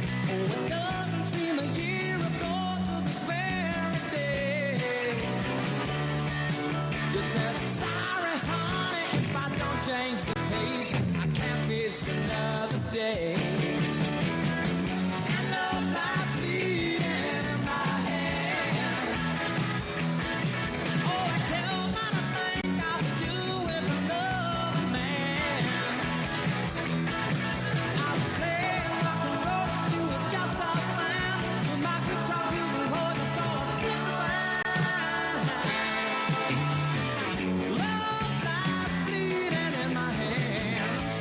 Oh, it doesn't seem a year ago to this very day. You said, I'm sorry, honey, if I don't change the pace, I can't face another day. And love like bleeding in my hand. Oh, I tell my to think I was you with another man. I was playing rock and roll, you were just a fan. With my guitar, you were holding, so I split the band. Love like bleeding in my hands.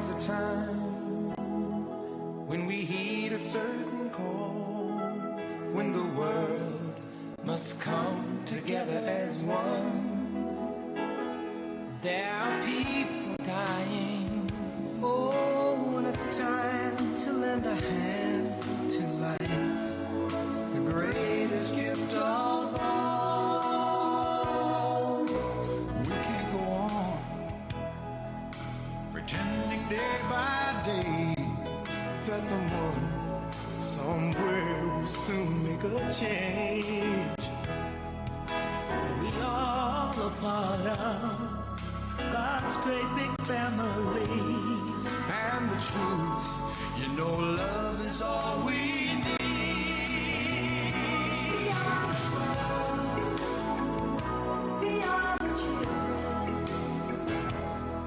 comes a time when we heed a certain call, when the world must come together as one. There are people dying. Oh, when it's time to lend a hand to life, the greatest gift of all. We can't go on pretending day by day that someone somewhere will soon make a change. We all a part of God's great big family. And the truth, you know, love is all we need. Beyond the world, beyond the children,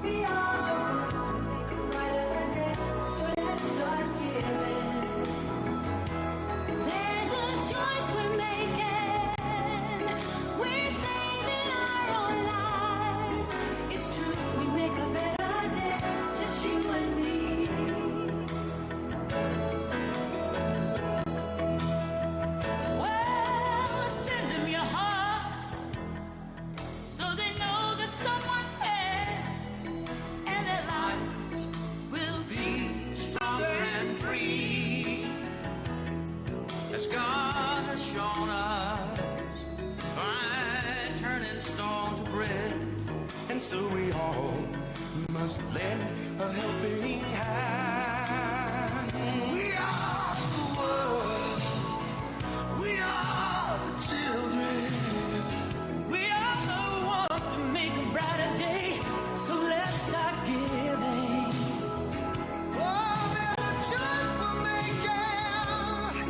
beyond the ones who make it brighter day. So let's start giving. There's a choice we're making. We're saving our own lives. It's true, we make a better day, just you and me. Well, send them your heart so they know that someone cares, and their lives will be stronger and free, as God has shown us by turning stone to bread. And so we all must lend a helping hand. We are the world. We are the children. We are the one to make a brighter day. So let's start giving. Oh, there's a choice we're making.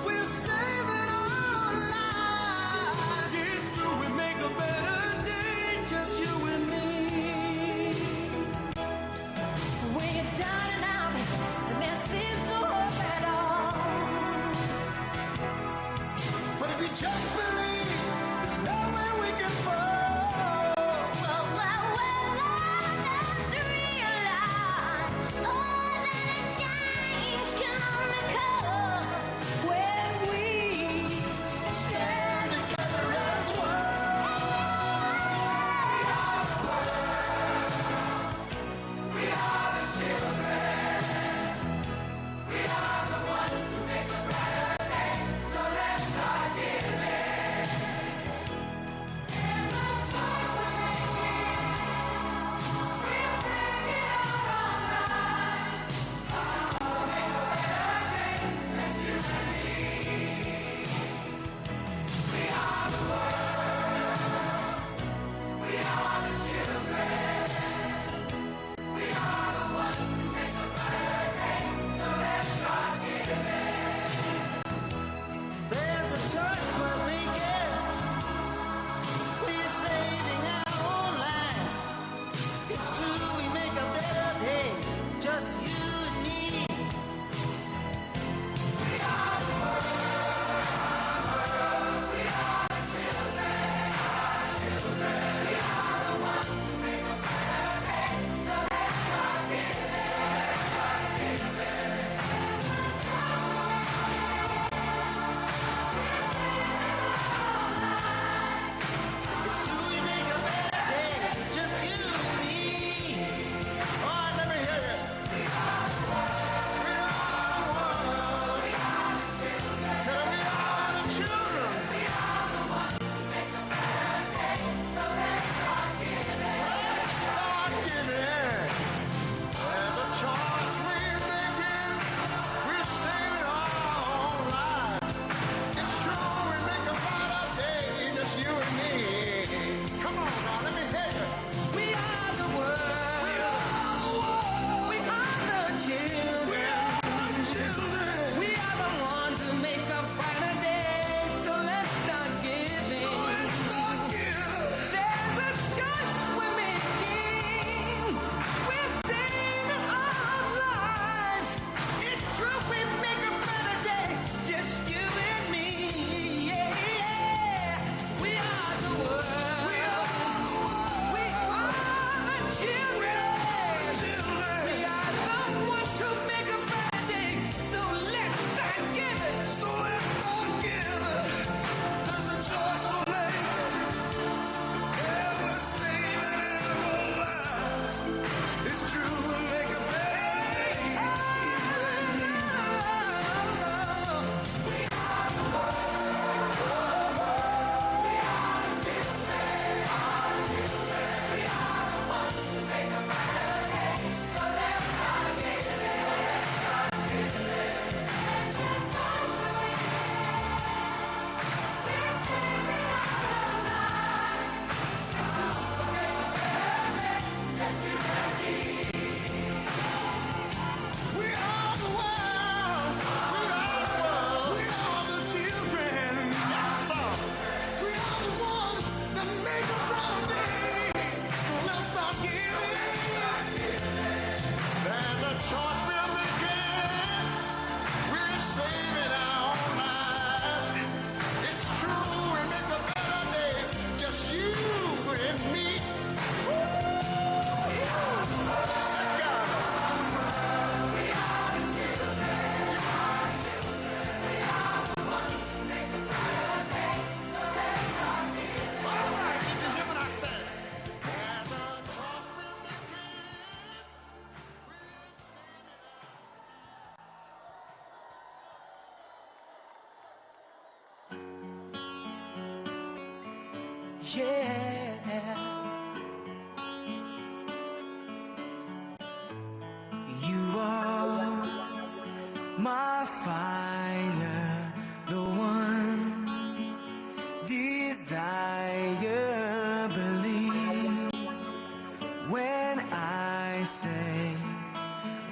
We're saving our lives. It's true, we make a better day, just you and me. When you're down and out, and there seems no hope at all. But if you just believe, there's nowhere we can fall. Well, let's realize, oh, that a change can only come when we stand together as one. We are the children. We are the ones who make a brighter day. So let's start giving. Yeah, you are my fire, the one desire. Believe when I say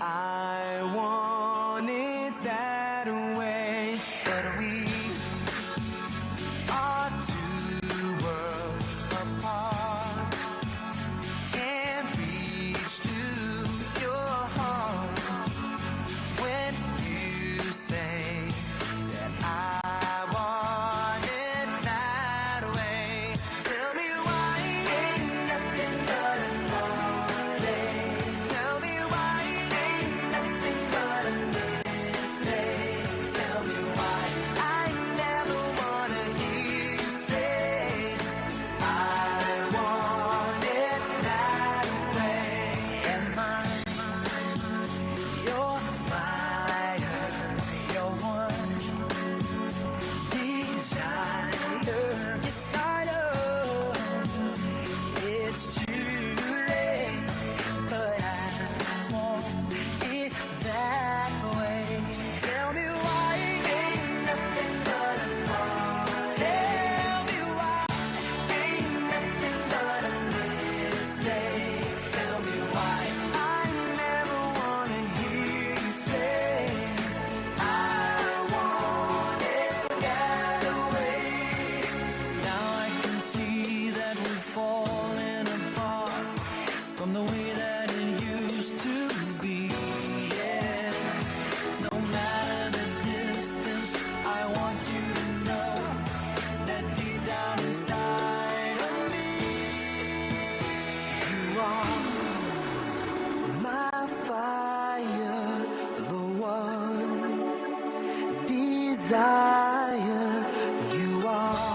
I want it that way, but we are two worlds apart. Can't reach to your heart when you say that I want it that way. Tell me why ain't nothing but a heartache. Tell me why ain't nothing but a mistake. Tell me why I never wanna hear you say I want it that way. Am I your fire, your one desire? Yes, I know it's too late, but I want it that way. Tell me why ain't nothing but a heart. Tell me why ain't nothing but a mistake. Tell me why I never wanna hear you say I want it that way. Now I can see that we're falling apart from the way that it used to be. Yeah, no matter the distance, I want you to know that deep down inside of me, you are my fire, the one desire. You are.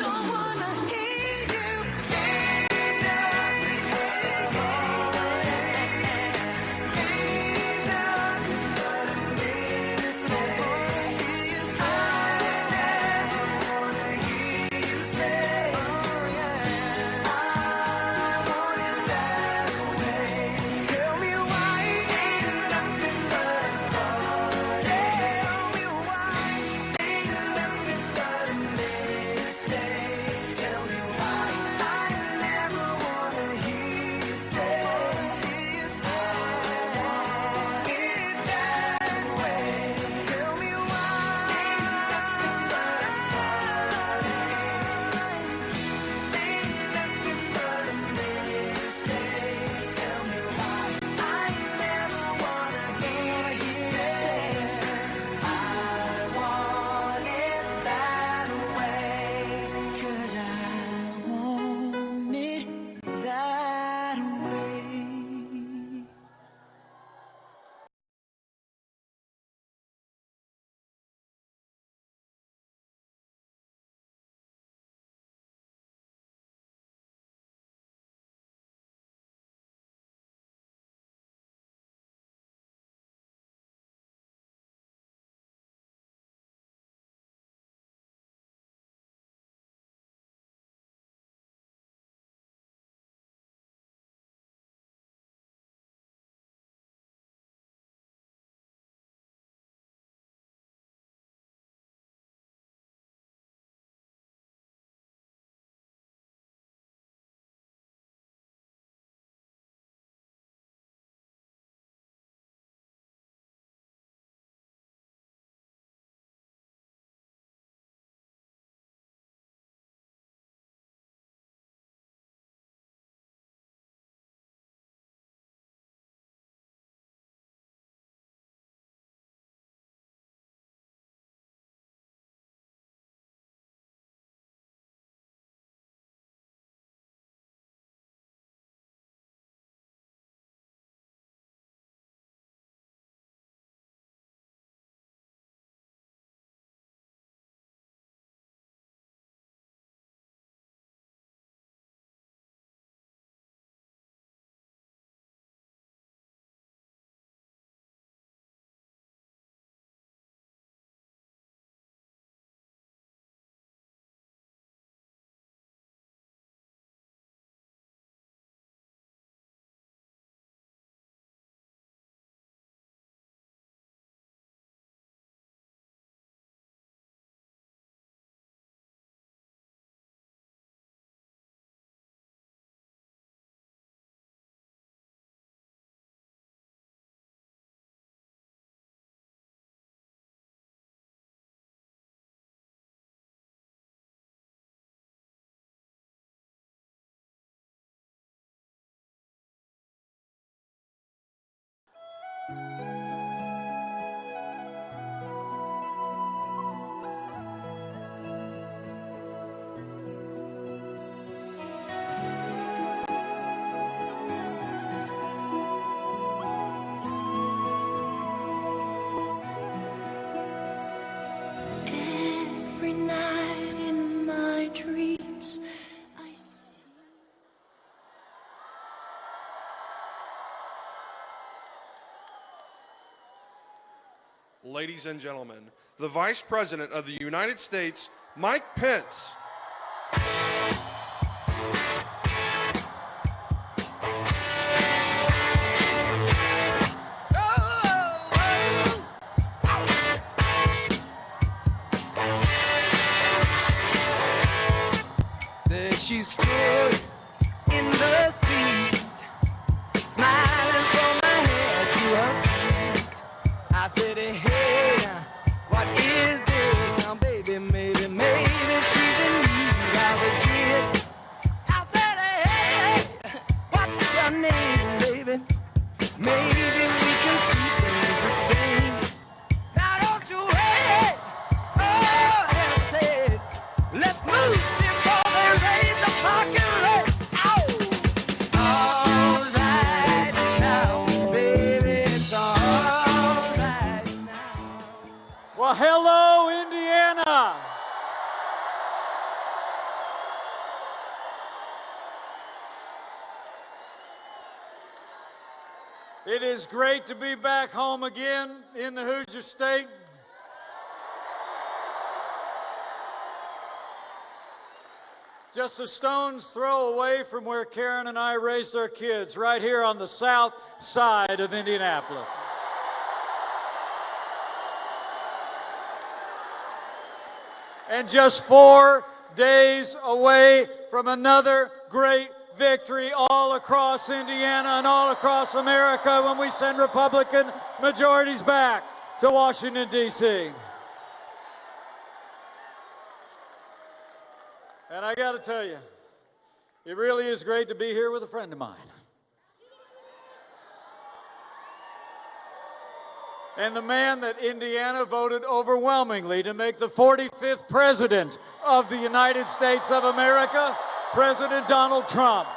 Don't wanna hear you say nothing but a mistake. I never wanna hear you say, oh yeah, I want it that way. ladies and gentlemen, the Vice President of the United States, Mike Pence. There she stood in the street, smiling from her head to her feet. I said, hey, what is this? Now, baby, maybe she's in need of a kiss. I said, hey, what's your name, baby? Maybe we can see things the same. Now, don't you wait, oh, hesitate. Let's move before they raise the parking rate. All right now, baby, it's all right now. Well, hello, Indiana. It is great to be back home again in the Hoosier State. Just a stone's throw away from where Karen and I raised our kids, right here on the south side of Indianapolis. And just 4 days away from another great victory all across Indiana and all across America when we send Republican majorities back to Washington, D.C. And I got to tell you, it really is great to be here with a friend of mine. And the man that Indiana voted overwhelmingly to make the 45th president of the United States of America, President Donald Trump.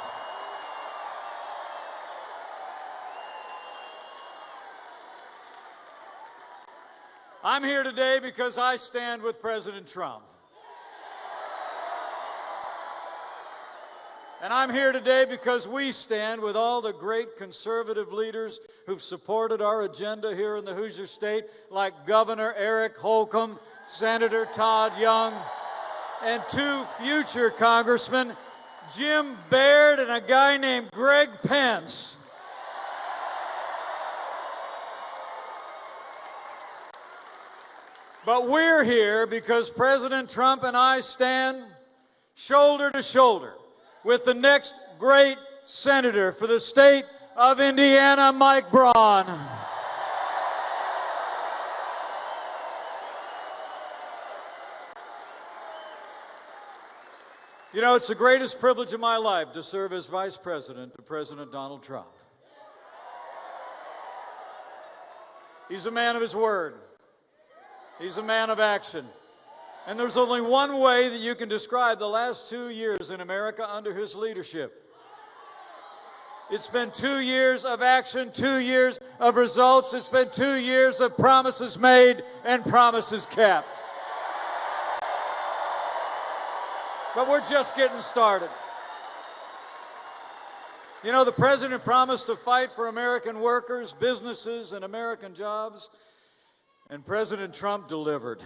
I'm here today because I stand with President Trump. And I'm here today because we stand with all the great conservative leaders who've supported our agenda here in the Hoosier State, like Governor Eric Holcomb, Senator Todd Young, and 2 future congressmen, Jim Baird and a guy named Greg Pence. But we're here because President Trump and I stand shoulder to shoulder with the next great senator for the state of Indiana, Mike Braun. You know, it's the greatest privilege of my life to serve as vice president to President Donald Trump. He's a man of his word. He's a man of action. And there's only one way that you can describe the last 2 years in America under his leadership. It's been 2 years of action, 2 years of results. It's been 2 years of promises made and promises kept. But we're just getting started. You know, the president promised to fight for American workers, businesses, and American jobs, and President Trump delivered.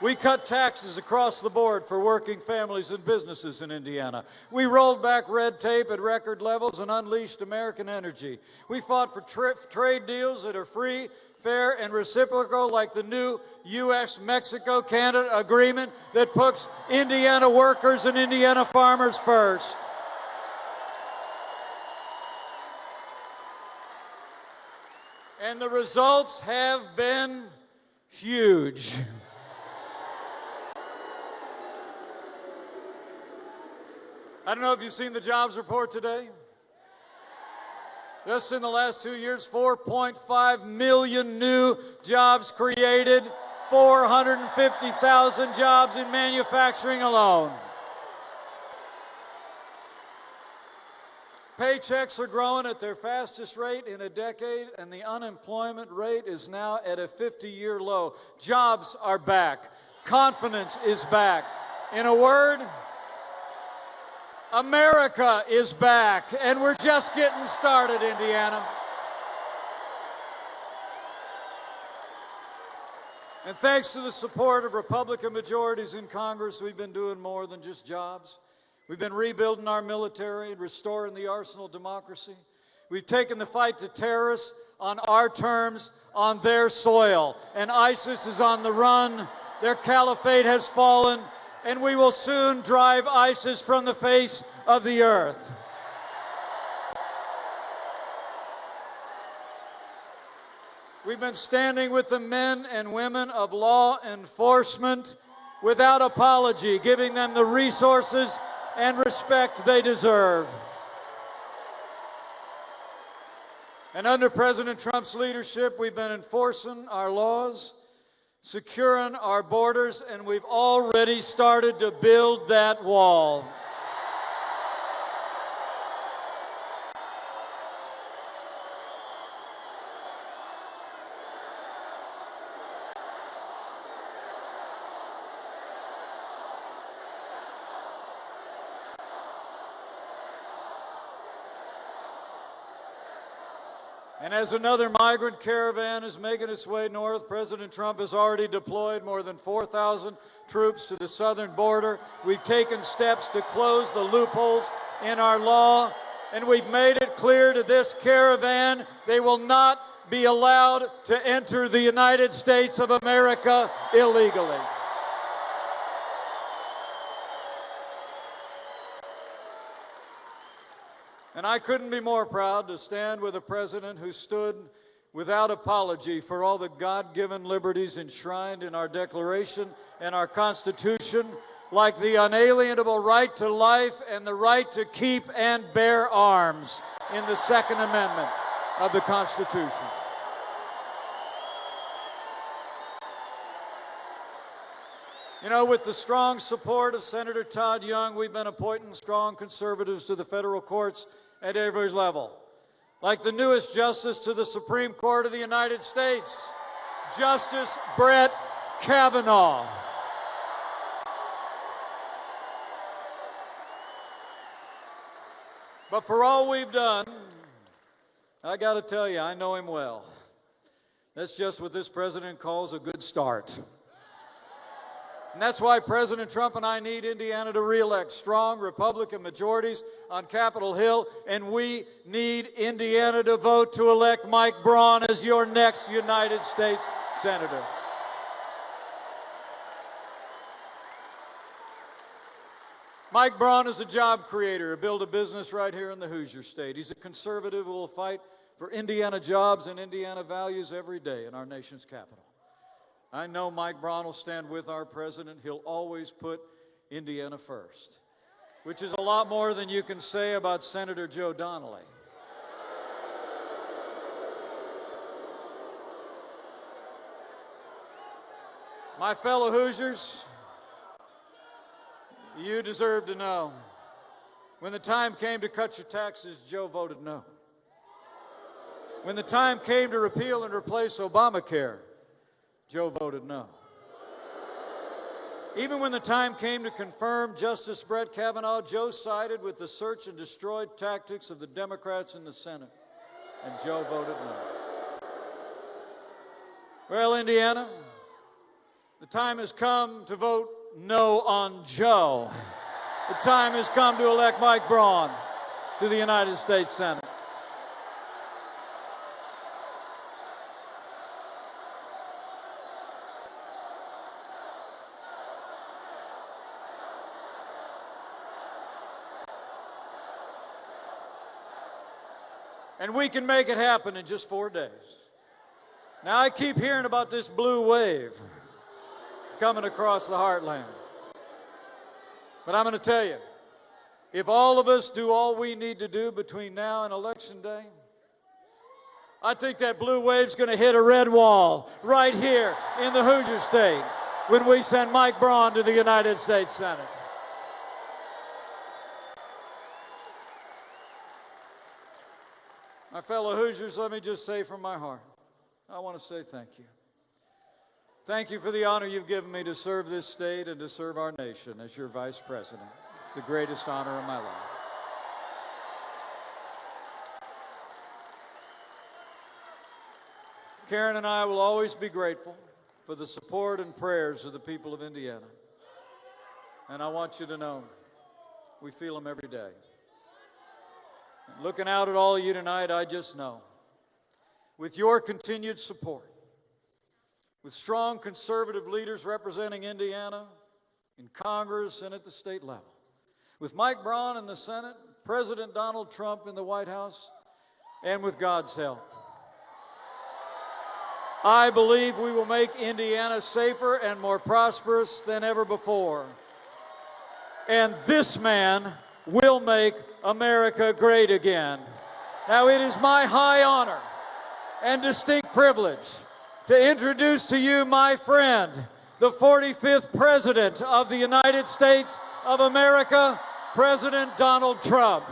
We cut taxes across the board for working families and businesses in Indiana. We rolled back red tape at record levels and unleashed American energy. We fought for trade deals that are free, fair, and reciprocal, like the new U.S.-Mexico-Canada agreement that puts Indiana workers and Indiana farmers first. And the results have been huge. I don't know if you've seen the jobs report today. Just in the last 2 years, 4.5 million new jobs created, 450,000 jobs in manufacturing alone. Paychecks are growing at their fastest rate in a decade, and the unemployment rate is now at a 50-year low. Jobs are back. Confidence is back. In a word, America is back, and we're just getting started, Indiana. And thanks to the support of Republican majorities in Congress, we've been doing more than just jobs. We've been rebuilding our military and restoring the arsenal of democracy. We've taken the fight to terrorists on our terms, on their soil. And ISIS is on the run. Their caliphate has fallen. And we will soon drive ISIS from the face of the earth. We've been standing with the men and women of law enforcement without apology, giving them the resources and respect they deserve. And under President Trump's leadership, we've been enforcing our laws, securing our borders, and we've already started to build that wall. And as another migrant caravan is making its way north, President Trump has already deployed more than 4,000 troops to the southern border. We've taken steps to close the loopholes in our law, and we've made it clear to this caravan they will not be allowed to enter the United States of America illegally. And I couldn't be more proud to stand with a president who stood without apology for all the God-given liberties enshrined in our Declaration and our Constitution, like the unalienable right to life and the right to keep and bear arms in the Second Amendment of the Constitution. You know, with the strong support of Senator Todd Young, we've been appointing strong conservatives to the federal courts at every level, like the newest justice to the Supreme Court of the United States, Justice Brett Kavanaugh. But for all we've done, I got to tell you, I know him well. That's just what this president calls a good start. And that's why President Trump and I need Indiana to reelect strong Republican majorities on Capitol Hill, and we need Indiana to vote to elect Mike Braun as your next United States Senator. Mike Braun is a job creator who built a business right here in the Hoosier State. He's a conservative who will fight for Indiana jobs and Indiana values every day in our nation's capital. I know Mike Braun will stand with our president. He'll always put Indiana first, which is a lot more than you can say about Senator Joe Donnelly. My fellow Hoosiers, you deserve to know. When the time came to cut your taxes, Joe voted no. When the time came to repeal and replace Obamacare, Joe voted no. Even when the time came to confirm Justice Brett Kavanaugh, Joe sided with the search and destroy tactics of the Democrats in the Senate, and Joe voted no. Well, Indiana, the time has come to vote no on Joe. The time has come to elect Mike Braun to the United States Senate. And we can make it happen in just 4 days. Now, I keep hearing about this blue wave coming across the heartland. But I'm going to tell you, if all of us do all we need to do between now and Election Day, I think that blue wave's going to hit a red wall right here in the Hoosier State when we send Mike Braun to the United States Senate. My fellow Hoosiers, let me just say from my heart, I want to say thank you. Thank you for the honor you've given me to serve this state and to serve our nation as your vice president. It's the greatest honor of my life. Karen and I will always be grateful for the support and prayers of the people of Indiana. And I want you to know, we feel them every day. And looking out at all of you tonight, I just know, with your continued support, with strong conservative leaders representing Indiana in Congress and at the state level, with Mike Braun in the Senate, President Donald Trump in the White House, and with God's help, I believe we will make Indiana safer and more prosperous than ever before. And this man will make America great again. Now, it is my high honor and distinct privilege to introduce to you my friend, the 45th President of the United States of America, President Donald Trump.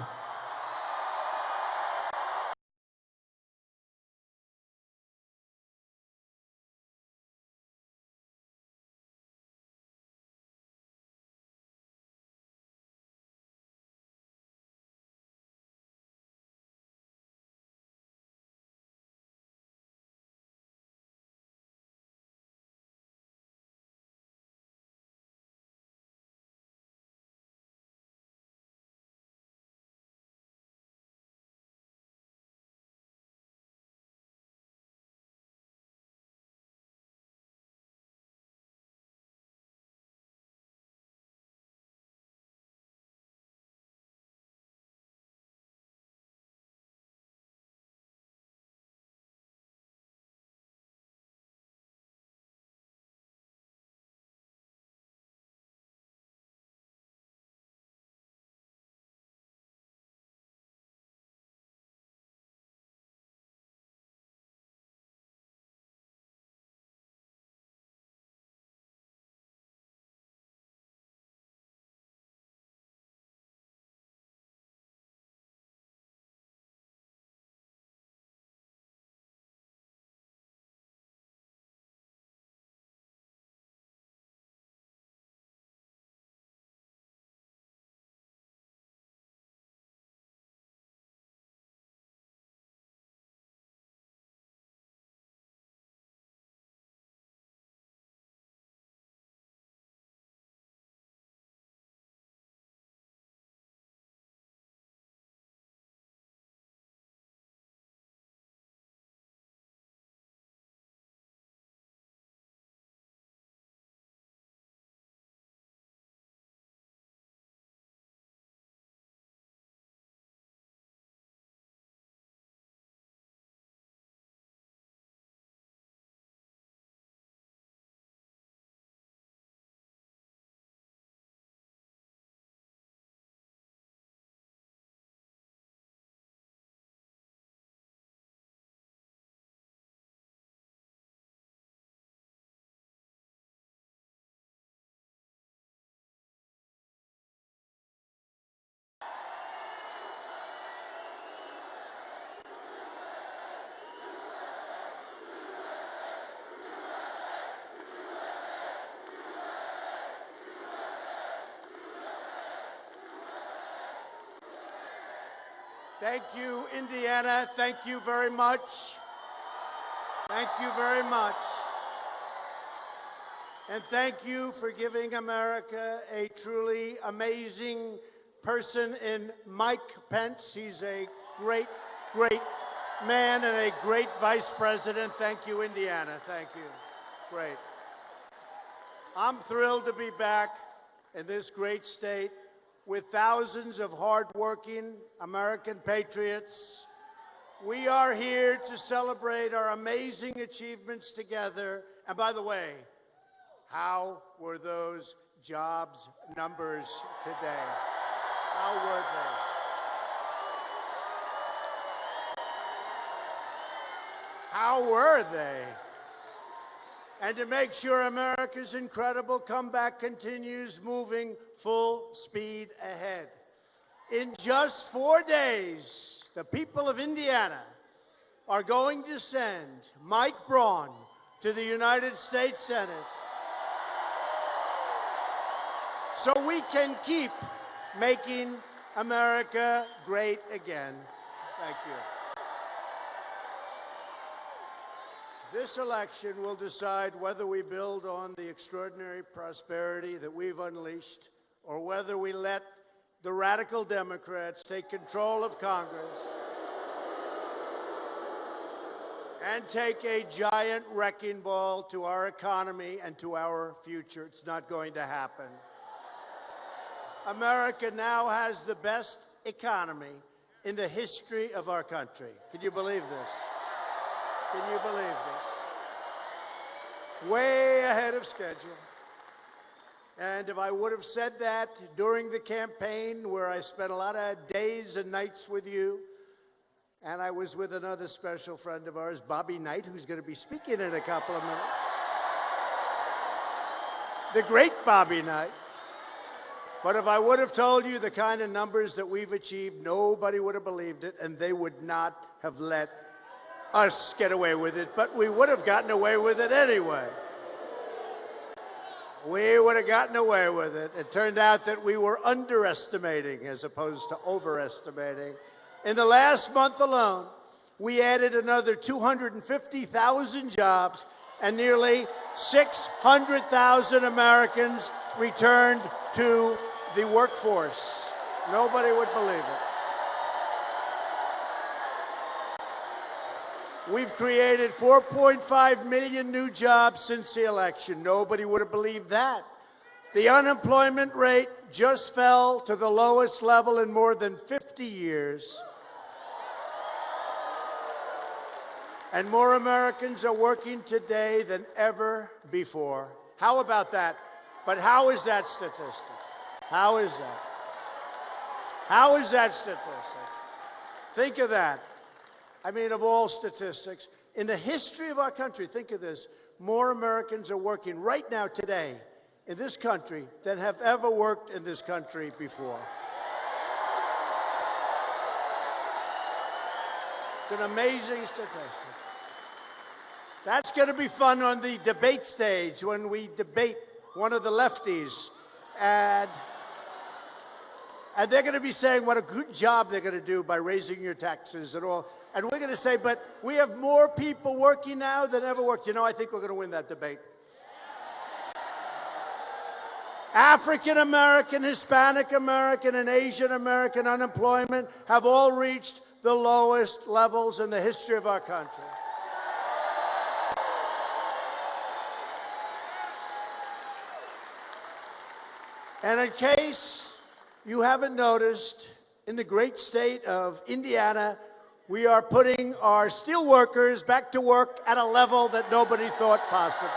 Thank you, Indiana. Thank you very much. Thank you very much. And thank you for giving America a truly amazing person in Mike Pence. He's a great, great man and a great vice president. Thank you, Indiana. Thank you. Great. I'm thrilled to be back in this great state with thousands of hardworking American patriots. We are here to celebrate our amazing achievements together. And by the way, how were those jobs numbers today? How were they? How were they? And to make sure America's incredible comeback continues moving full speed ahead. In just 4 days, the people of Indiana are going to send Mike Braun to the United States Senate so we can keep making America great again. Thank you. This election will decide whether we build on the extraordinary prosperity that we've unleashed or whether we let the radical Democrats take control of Congress and take a giant wrecking ball to our economy and to our future. It's not going to happen. America now has the best economy in the history of our country. Can you believe this? Can you believe this? Way ahead of schedule. And if I would have said that during the campaign, where I spent a lot of days and nights with you, and I was with another special friend of ours, Bobby Knight, who's going to be speaking in a couple of minutes. The great Bobby Knight. But if I would have told you the kind of numbers that we've achieved, nobody would have believed it, and they would not have let us get away with it, but we would have gotten away with it anyway. We would have gotten away with it. It turned out that we were underestimating as opposed to overestimating. In the last month alone, we added another 250,000 jobs, and nearly 600,000 Americans returned to the workforce. Nobody would believe it. We've created 4.5 million new jobs since the election. Nobody would have believed that. The unemployment rate just fell to the lowest level in more than 50 years. And more Americans are working today than ever before. How about that? But how is that statistic? How is that? How is that statistic? Think of that. I mean, of all statistics, in the history of our country, think of this, more Americans are working right now, today, in this country than have ever worked in this country before. It's an amazing statistic. That's going to be fun on the debate stage when we debate one of the lefties. And they're going to be saying what a good job they're going to do by raising your taxes and all. And we're going to say, but we have more people working now than ever worked. You know, I think we're going to win that debate. African American, Hispanic American, and Asian American unemployment have all reached the lowest levels in the history of our country. And in case you haven't noticed, in the great state of Indiana, we are putting our steel workers back to work at a level that nobody thought possible.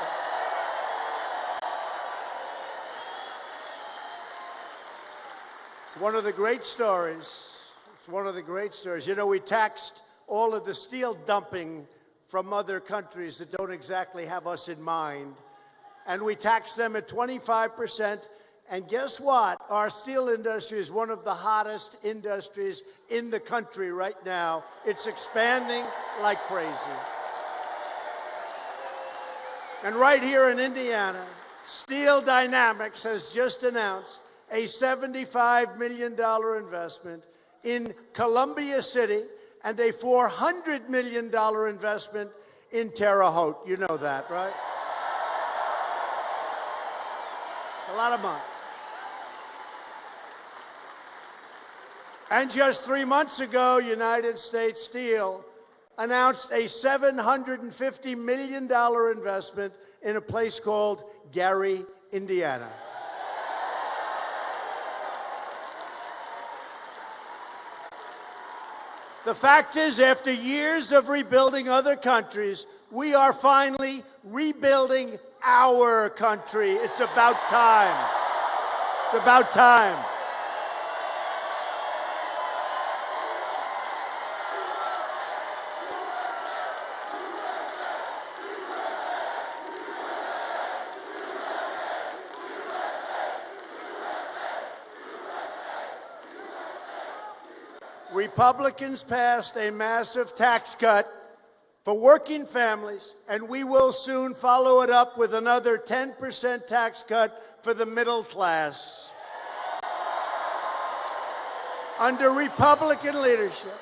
It's one of the great stories. It's one of the great stories. You know, we taxed all of the steel dumping from other countries that don't exactly have us in mind. And we taxed them at 25%. And guess what? Our steel industry is one of the hottest industries in the country right now. It's expanding like crazy. And right here in Indiana, Steel Dynamics has just announced a $75 million investment in Columbia City and a $400 million investment in Terre Haute. You know that, right? It's a lot of money. And just 3 months ago, United States Steel announced a $750 million investment in a place called Gary, Indiana. The fact is, after years of rebuilding other countries, we are finally rebuilding our country. It's about time. It's about time. Republicans passed a massive tax cut for working families, and we will soon follow it up with another 10% tax cut for the middle class. Under Republican leadership,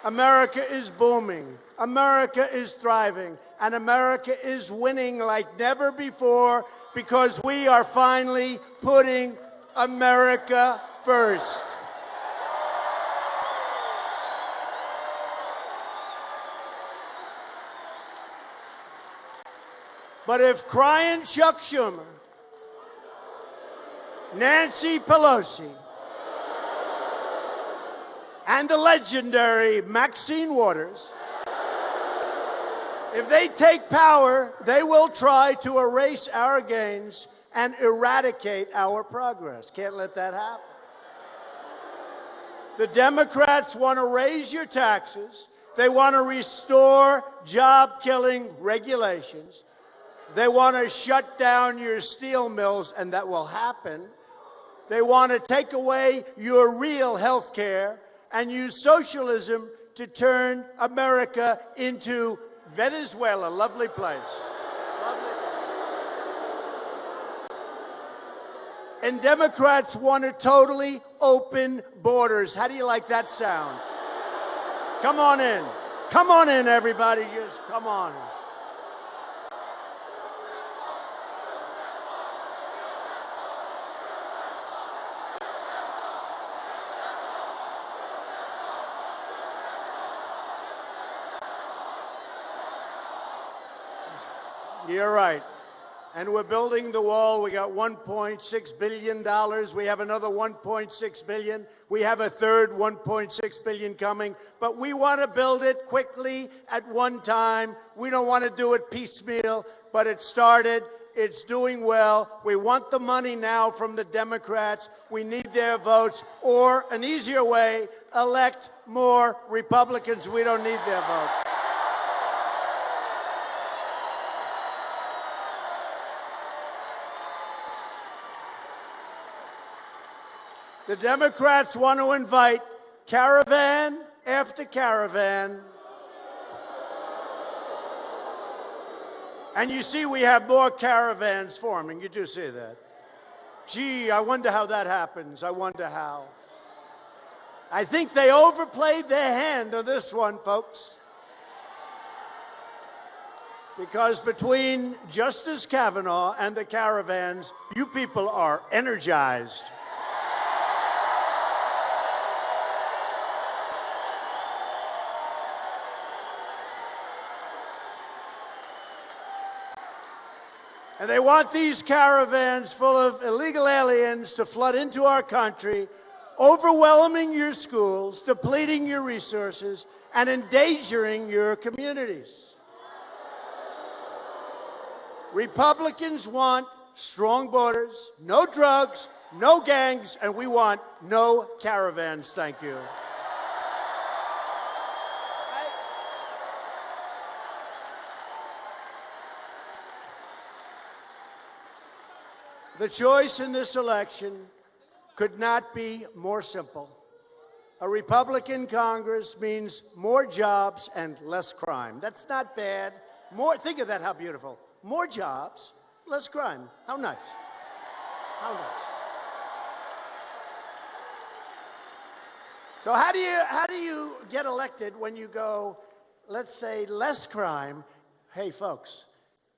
America is booming. America is thriving. And America is winning like never before because we are finally putting America first. But if crying Chuck Schumer, Nancy Pelosi, and the legendary Maxine Waters, if they take power, they will try to erase our gains and eradicate our progress. Can't let that happen. The Democrats want to raise your taxes. They want to restore job-killing regulations. They want to shut down your steel mills, and that will happen. They want to take away your real health care and use socialism to turn America into Venezuela. Lovely place. Lovely. And Democrats want to totally open borders. How do you like that sound? Come on in. Come on in, everybody. Just come on. You're right. And we're building the wall. We got $1.6 billion. We have another $1.6 billion. We have a third $1.6 billion coming. But we want to build it quickly at one time. We don't want to do it piecemeal, but it started. It's doing well. We want the money now from the Democrats. We need their votes. Or an easier way, elect more Republicans. We don't need their votes. The Democrats want to invite caravan after caravan. And you see we have more caravans forming. You do see that. Gee, I wonder how that happens. I wonder how. I think they overplayed their hand on this one, folks. Because between Justice Kavanaugh and the caravans, you people are energized. And they want these caravans full of illegal aliens to flood into our country, overwhelming your schools, depleting your resources, and endangering your communities. Republicans want strong borders, no drugs, no gangs, and we want no caravans. Thank you. The choice in this election could not be more simple. A Republican Congress means more jobs and less crime. That's not bad. Think of that, how beautiful. More jobs, less crime. How nice. How nice. So how do you get elected when you go, let's say, less crime? Hey, folks,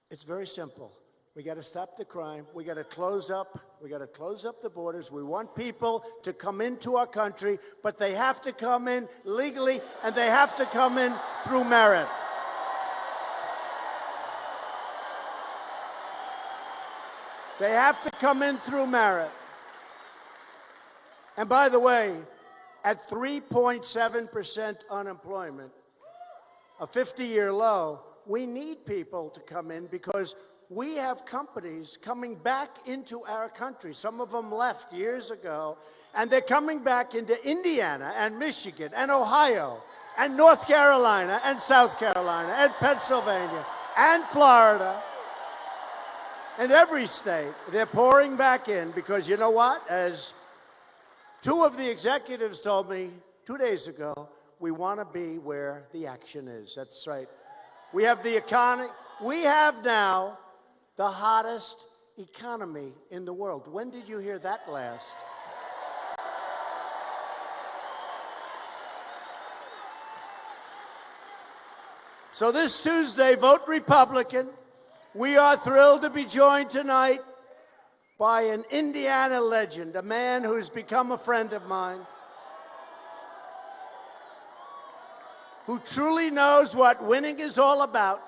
it's very simple. We got to stop the crime. We got to close up the borders. We want people to come into our country, but they have to come in legally and they have to come in through merit. They have to come in through merit. And by the way, at 3.7% unemployment, a 50-year low, we need people to come in because we have companies coming back into our country. Some of them left years ago, and they're coming back into Indiana and Michigan and Ohio and North Carolina and South Carolina and Pennsylvania and Florida and every state. They're pouring back in because you know what? As two of the executives told me 2 days ago, we want to be where the action is. That's right. We have the economy. We have now the hottest economy in the world. When did you hear that last? So this Tuesday, vote Republican. We are thrilled to be joined tonight by an Indiana legend, a man who's become a friend of mine, who truly knows what winning is all about.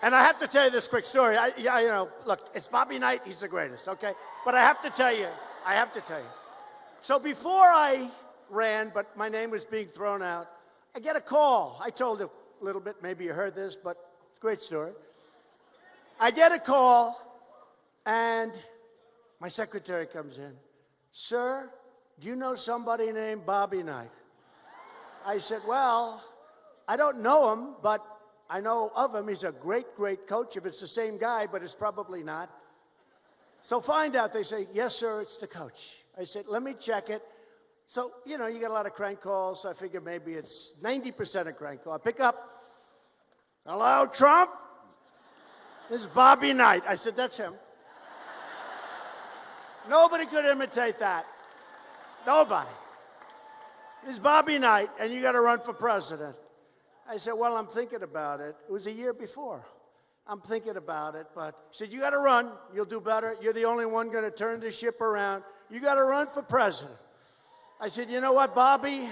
And I have to tell you this quick story. Look, it's Bobby Knight. He's the greatest, okay? But I have to tell you. So before I ran, but my name was being thrown out, I get a call. I told a little bit, maybe you heard this, but it's a great story. I get a call, and my secretary comes in. Sir, do you know somebody named Bobby Knight? I said, well, I don't know him, but I know of him. He's a great, great coach. If it's the same guy, but it's probably not. So find out. They say, yes, sir, it's the coach. I said, let me check it. So, you get a lot of crank calls, so I figured maybe it's 90% a crank call. I pick up, hello, Trump? This is Bobby Knight. I said, that's him. Nobody could imitate that. Nobody. This is Bobby Knight, and you got to run for president. I said, well, I'm thinking about it. It was a year before. I'm thinking about it, but he said, you got to run. You'll do better. You're the only one going to turn the ship around. You got to run for president. I said, you know what, Bobby?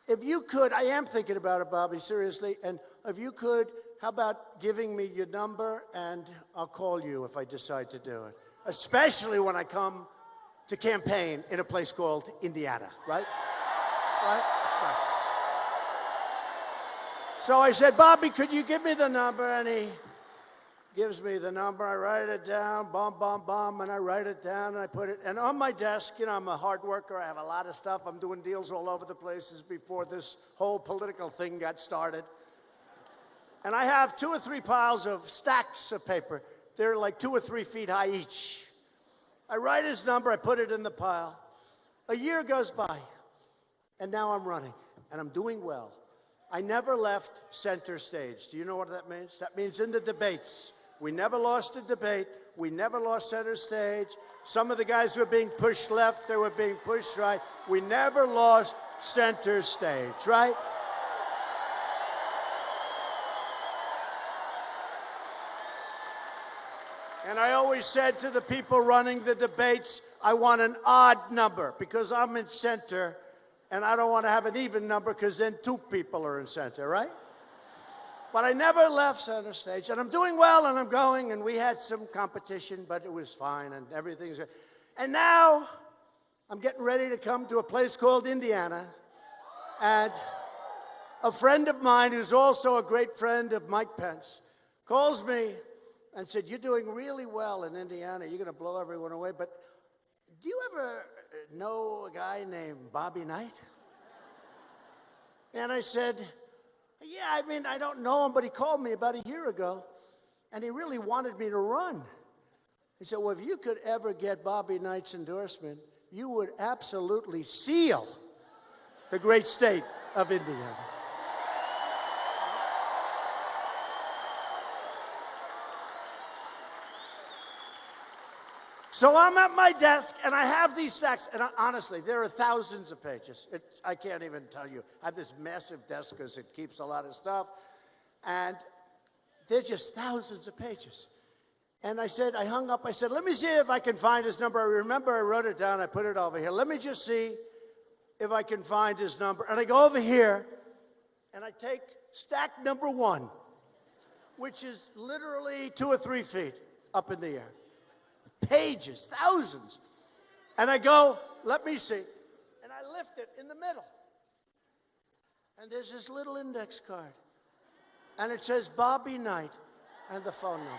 If you could, I am thinking about it, Bobby, seriously, and if you could, how about giving me your number, and I'll call you if I decide to do it, especially when I come to campaign in a place called Indiana, right? Right? That's right. So I said, Bobby, could you give me the number? And he gives me the number. I write it down, and I write it down, and I put it, and on my desk, I'm a hard worker. I have a lot of stuff. I'm doing deals all over the places before this whole political thing got started. And I have 2 or 3 piles of stacks of paper. They're like 2 or 3 feet high each. I write his number. I put it in the pile. A year goes by, and now I'm running, and I'm doing well. I never left center stage. Do you know what that means? That means in the debates. We never lost a debate. We never lost center stage. Some of the guys were being pushed left. They were being pushed right. We never lost center stage, right? And I always said to the people running the debates, I want an odd number because I'm in center. And I don't want to have an even number because then 2 people are in center, right? But I never left center stage. And I'm doing well, and I'm going, and we had some competition, but it was fine, and everything's good. And now I'm getting ready to come to a place called Indiana. And a friend of mine, who's also a great friend of Mike Pence, calls me and said, you're doing really well in Indiana. You're going to blow everyone away. But do you ever know a guy named Bobby Knight? And I said, yeah, I don't know him, but he called me about a year ago, and he really wanted me to run. He said, well, if you could ever get Bobby Knight's endorsement, you would absolutely seal the great state of Indiana. So I'm at my desk, and I have these stacks, and honestly, there are thousands of pages. I can't even tell you. I have this massive desk because it keeps a lot of stuff, and they're just thousands of pages. And I hung up, I said, let me see if I can find his number. I remember I wrote it down, I put it over here. Let me just see if I can find his number. And I go over here, and I take stack number 1, which is literally 2 or 3 feet up in the air. Pages, thousands. And I go, let me see. And I lift it in the middle. And there's this little index card. And it says Bobby Knight and the phone number.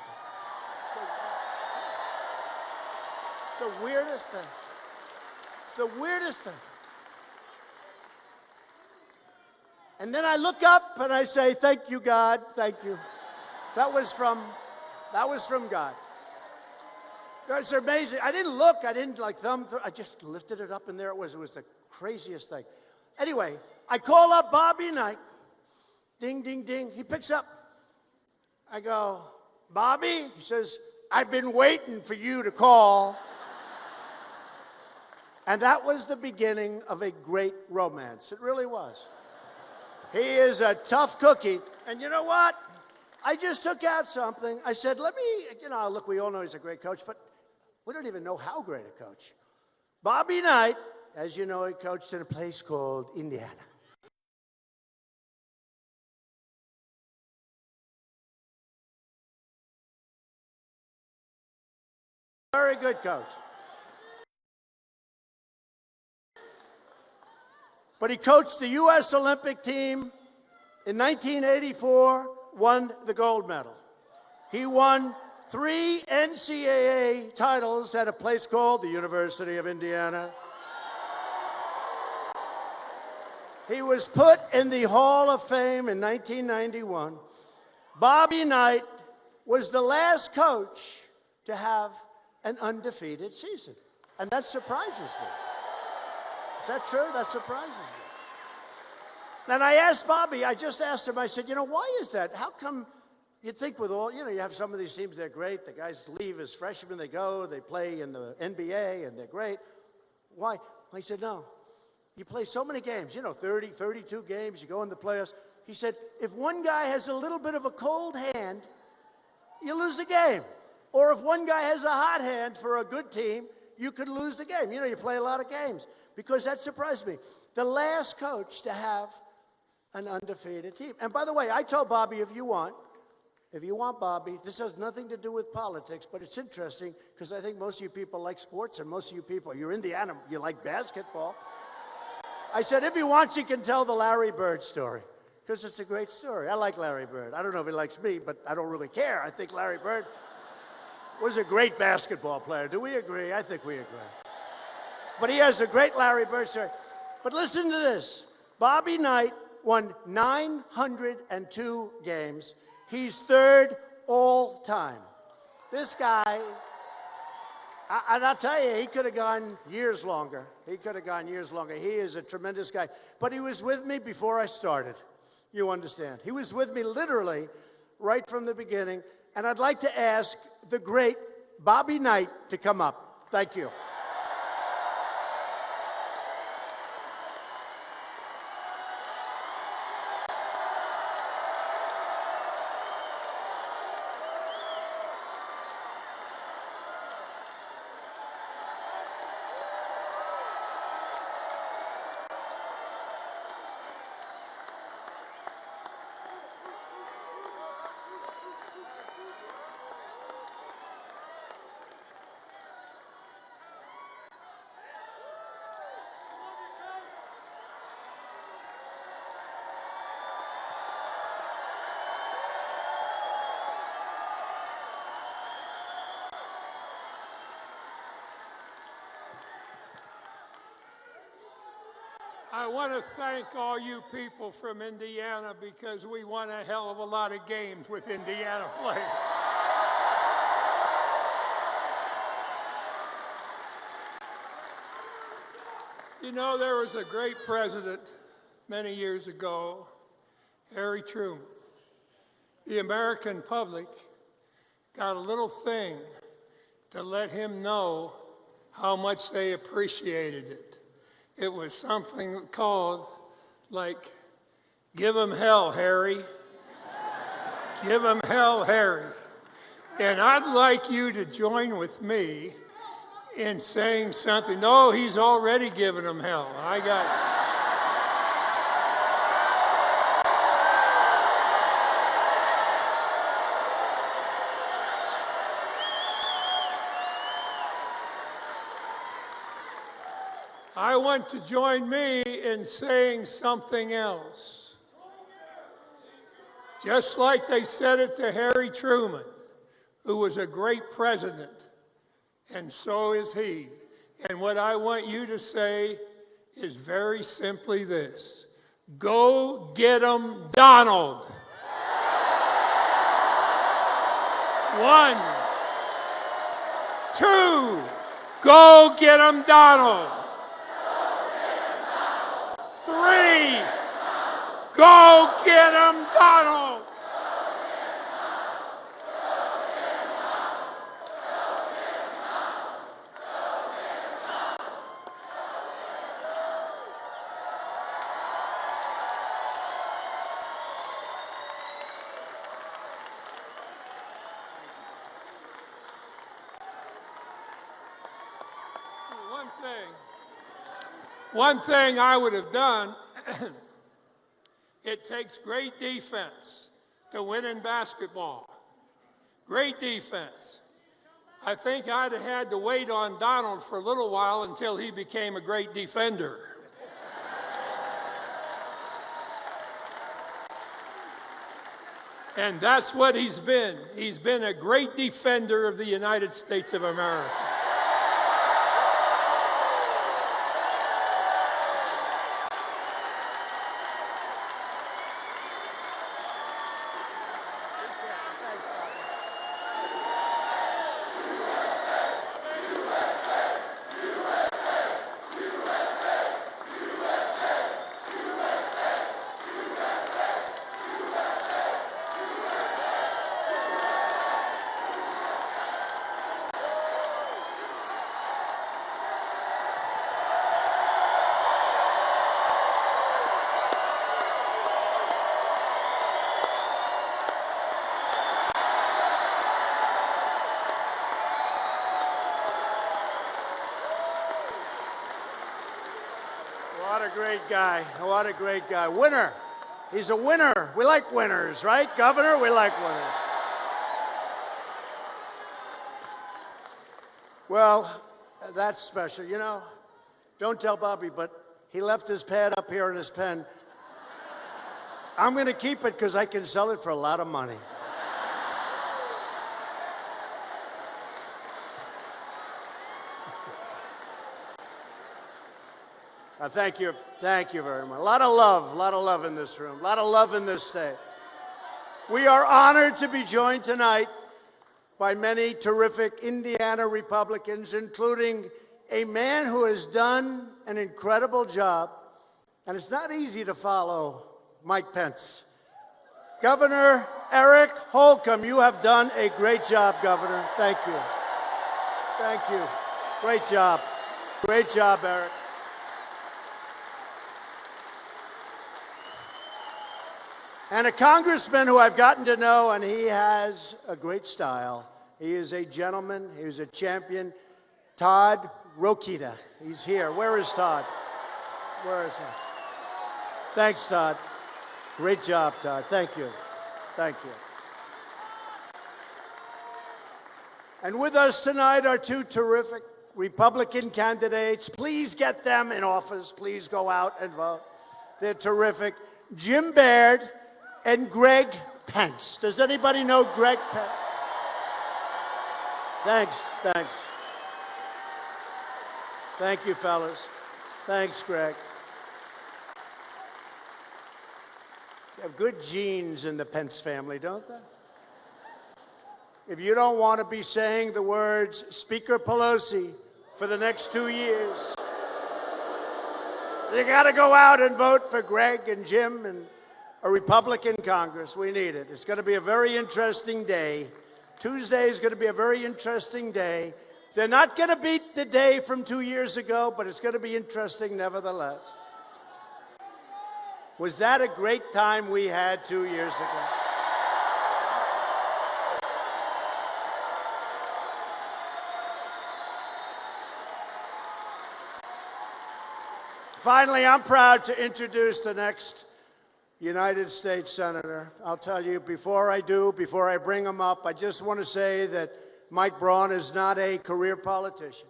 It's the weirdest thing. It's the weirdest thing. And then I look up and I say, thank you, God, thank you. That was from God. It's amazing. I didn't look. I didn't like thumb through. I just lifted it up, and there it was. It was the craziest thing. Anyway, I call up Bobby Knight. Ding, ding, ding. He picks up. I go, Bobby? He says, I've been waiting for you to call. And that was the beginning of a great romance. It really was. He is a tough cookie. And you know what? I just took out something. I said, let me, look, we all know he's a great coach, but we don't even know how great a coach. Bobby Knight, as you know, he coached in a place called Indiana. Very good coach. But he coached the U.S. Olympic team in 1984, won the gold medal. He won 3 NCAA titles at a place called the University of Indiana. He was put in the Hall of Fame in 1991. Bobby Knight was the last coach to have an undefeated season. And that surprises me. Is that true? That surprises me. And I asked Bobby, I just asked him, I said, why is that? How come you'd think with all, you have some of these teams, they're great. The guys leave as freshmen, they go, they play in the NBA, and they're great. Why? He said, no. You play so many games, 30, 32 games, you go in the playoffs. He said, if one guy has a little bit of a cold hand, you lose the game. Or if one guy has a hot hand for a good team, you could lose the game. You play a lot of games. Because that surprised me. The last coach to have an undefeated team. And by the way, I told Bobby, if you want Bobby, this has nothing to do with politics, but it's interesting because I think most of you people like sports and most of you people, you're Indiana, you like basketball. I said, if he wants, he can tell the Larry Bird story because it's a great story. I like Larry Bird. I don't know if he likes me, but I don't really care. I think Larry Bird was a great basketball player. Do we agree? I think we agree. But he has a great Larry Bird story. But listen to this. Bobby Knight won 902 games. He's third all time. This guy, and I'll tell you, he could have gone years longer. He is a tremendous guy. But he was with me before I started. You understand. He was with me literally right from the beginning. And I'd like to ask the great Bobby Knight to come up. Thank you. I want to thank all you people from Indiana because we won a hell of a lot of games with Indiana players. There was a great president many years ago, Harry Truman. The American public got a little thing to let him know how much they appreciated it. It was something called, give him hell, Harry. Give him hell, Harry. And I'd like you to join with me in saying something. No, he's already given him hell. I want to join me in saying something else. Just like they said it to Harry Truman, who was a great president, and so is he. And what I want you to say is very simply this: go get 'em, Donald. 1, 2, go get 'em, Donald. 3, go get 'em, Donald. One thing I would have done, it takes great defense to win in basketball. Great defense. I think I'd have had to wait on Donald for a little while until he became a great defender. And that's what he's been. He's been a great defender of the United States of America. What a great guy. What a great guy. Winner. He's a winner. We like winners, right, Governor? We like winners. Well, that's special. You know, don't tell Bobby, but he left his pad up here and his pen. I'm going to keep it because I can sell it for a lot of money. Thank you very much. A lot of love in this room, a lot of love in this state. We are honored to be joined tonight by many terrific Indiana Republicans, including a man who has done an incredible job, and it's not easy to follow Mike Pence. Governor Eric Holcomb, you have done a great job, Governor. Thank you. Thank you. Great job. Great job, Eric. And a congressman who I've gotten to know, and he has a great style. He is a gentleman. He is a champion. Todd Rokita. He's here. Where is Todd? Where is he? Thanks, Todd. Great job, Todd. Thank you. Thank you. And with us tonight are two terrific Republican candidates. Please get them in office. Please go out and vote. They're terrific. Jim Baird and Greg Pence. Does anybody know Greg Pence? Thanks. Thank you, fellas. Thanks, Greg. You have good genes in the Pence family, don't they? If you don't want to be saying the words Speaker Pelosi for the next 2 years, you got to go out and vote for Greg and Jim and a Republican Congress. We need it. It's going to be a very interesting day. Tuesday is going to be a very interesting day. They're not going to beat the day from 2 years ago, but it's going to be interesting nevertheless. Was that a great time we had 2 years ago? Finally, I'm proud to introduce the next United States Senator. I'll tell you, before I bring him up, I just want to say that Mike Braun is not a career politician.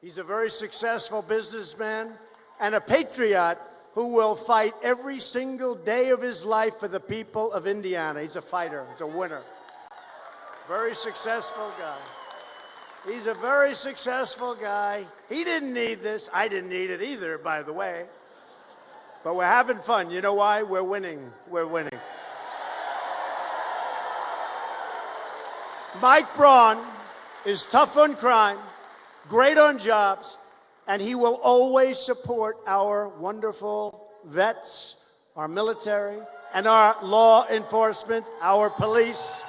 He's a very successful businessman and a patriot who will fight every single day of his life for the people of Indiana. He's a fighter. He's a winner. Very successful guy. He's a very successful guy. He didn't need this. I didn't need it either, by the way. But we're having fun. You know why? We're winning. We're winning. Mike Braun is tough on crime, great on jobs, and he will always support our wonderful vets, our military, and our law enforcement, our police.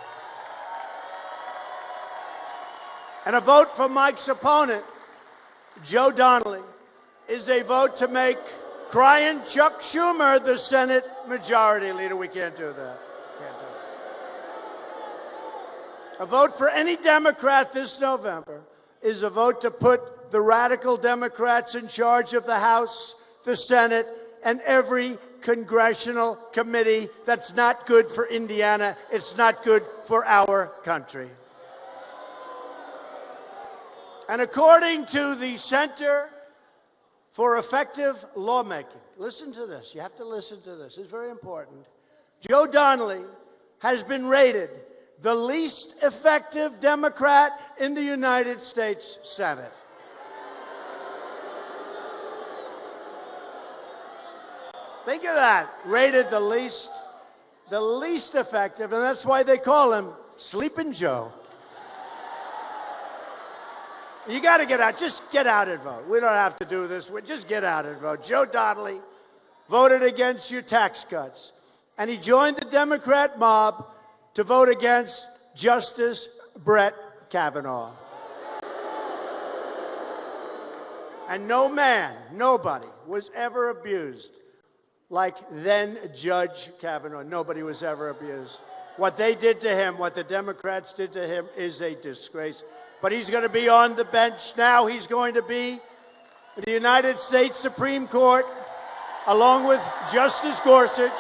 And a vote for Mike's opponent, Joe Donnelly, is a vote to make crying Chuck Schumer the Senate Majority Leader. We can't do that. Can't do it. A vote for any Democrat this November is a vote to put the radical Democrats in charge of the House, the Senate, and every congressional committee. That's not good for Indiana. It's not good for our country. And according to the Center for Effective Lawmaking, listen to this. You have to listen to this. It's very important. Joe Donnelly has been rated the least effective Democrat in the United States Senate. Think of that. Rated the least effective, and that's why they call him Sleeping Joe. You got to get out. Just get out and vote. We don't have to do this. Just get out and vote. Joe Donnelly voted against your tax cuts, and he joined the Democrat mob to vote against Justice Brett Kavanaugh. And no man, nobody was ever abused like then Judge Kavanaugh. Nobody was ever abused. What they did to him, what the Democrats did to him, is a disgrace. But he's going to be on the bench now. He's going to be in the United States Supreme Court, along with Justice Gorsuch,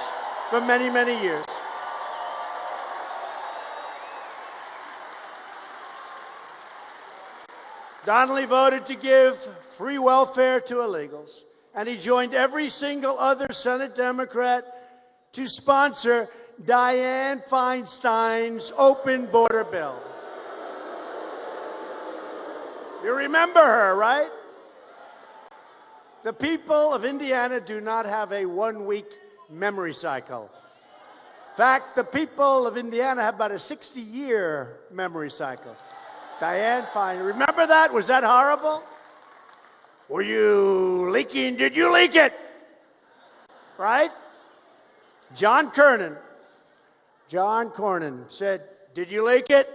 for many, many years. Donnelly voted to give free welfare to illegals, and he joined every single other Senate Democrat to sponsor Dianne Feinstein's open border bill. You remember her, right? The people of Indiana do not have a one-week memory cycle. In fact, the people of Indiana have about a 60-year memory cycle. Dianne Feinstein, remember that? Was that horrible? Were you leaking? Did you leak it? Right? John Cornyn said, did you leak it?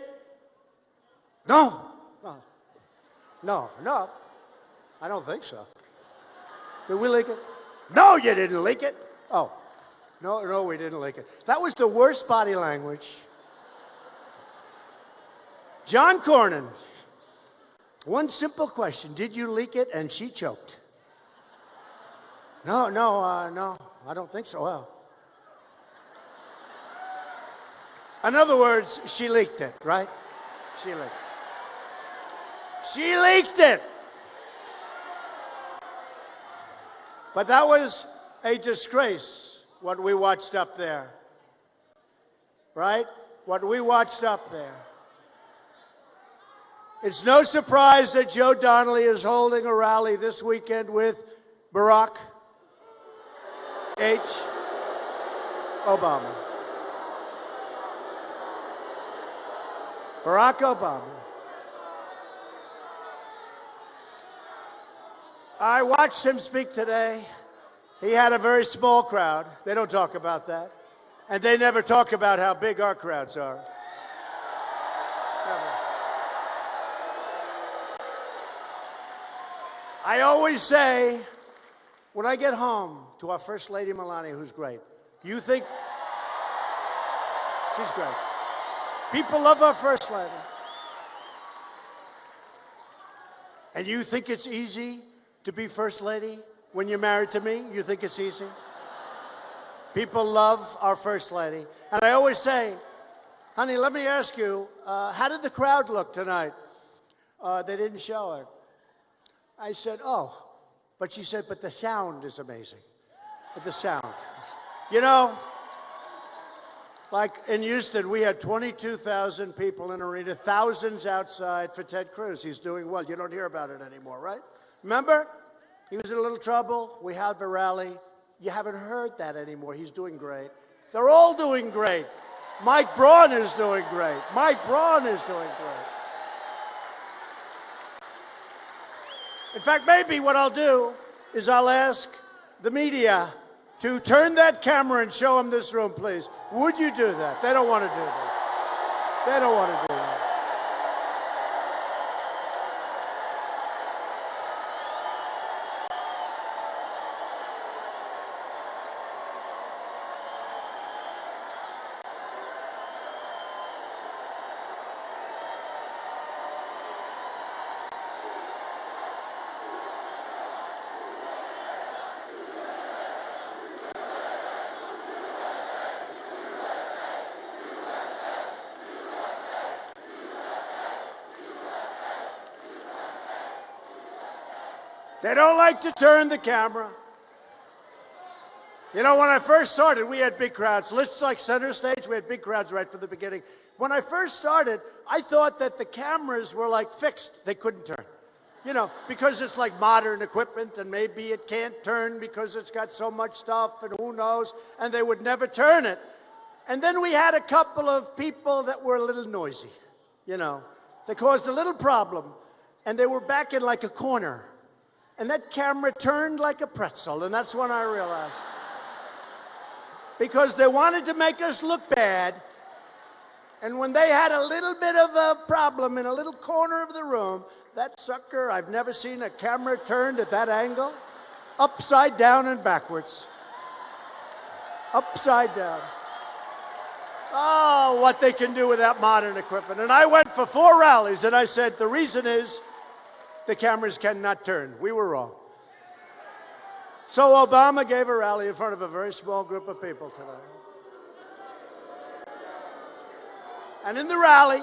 No. No, I don't think so. Did we leak it? No, you didn't leak it. Oh, no, we didn't leak it. That was the worst body language. John Cornyn, one simple question, did you leak it? And she choked. No, I don't think so. Well, in other words, she leaked it, right? She leaked it. She leaked it. But that was a disgrace, what we watched up there. Right? What we watched up there. It's no surprise that Joe Donnelly is holding a rally this weekend with Barack H. Obama. Barack Obama. I watched him speak today. He had a very small crowd. They don't talk about that. And they never talk about how big our crowds are. Never. I always say, when I get home to our First Lady Melania, who's great, you think she's great. People love our First Lady. And you think it's easy to be First Lady when you're married to me? You think it's easy? People love our First Lady. And I always say, honey, let me ask you, how did the crowd look tonight? They didn't show it. I said, oh. But she said, but the sound is amazing. The sound. You know, like in Houston, we had 22,000 people in the arena, thousands outside for Ted Cruz. He's doing well. You don't hear about it anymore, right? Remember? He was in a little trouble. We had the rally. You haven't heard that anymore. He's doing great. They're all doing great. Mike Braun is doing great. Mike Braun is doing great. In fact, maybe what I'll do is I'll ask the media to turn that camera and show them this room, please. Would you do that? They don't want to do that. They don't want to do that. They don't like to turn the camera. You know, when I first started, we had big crowds. Lists like center stage, we had big crowds right from the beginning. When I first started, I thought that the cameras were like fixed. They couldn't turn. You know, because it's like modern equipment and maybe it can't turn because it's got so much stuff and who knows, and they would never turn it. And then we had a couple of people that were a little noisy, you know. They caused a little problem, and they were back in like a corner. And that camera turned like a pretzel, and that's when I realized. Because they wanted to make us look bad, and when they had a little bit of a problem in a little corner of the room, that sucker, I've never seen a camera turned at that angle, upside down and backwards. Upside down. Oh, what they can do with that modern equipment. And I went for 4 rallies, and I said, the reason is the cameras cannot turn. We were wrong. So Obama gave a rally in front of a very small group of people today. And in the rally,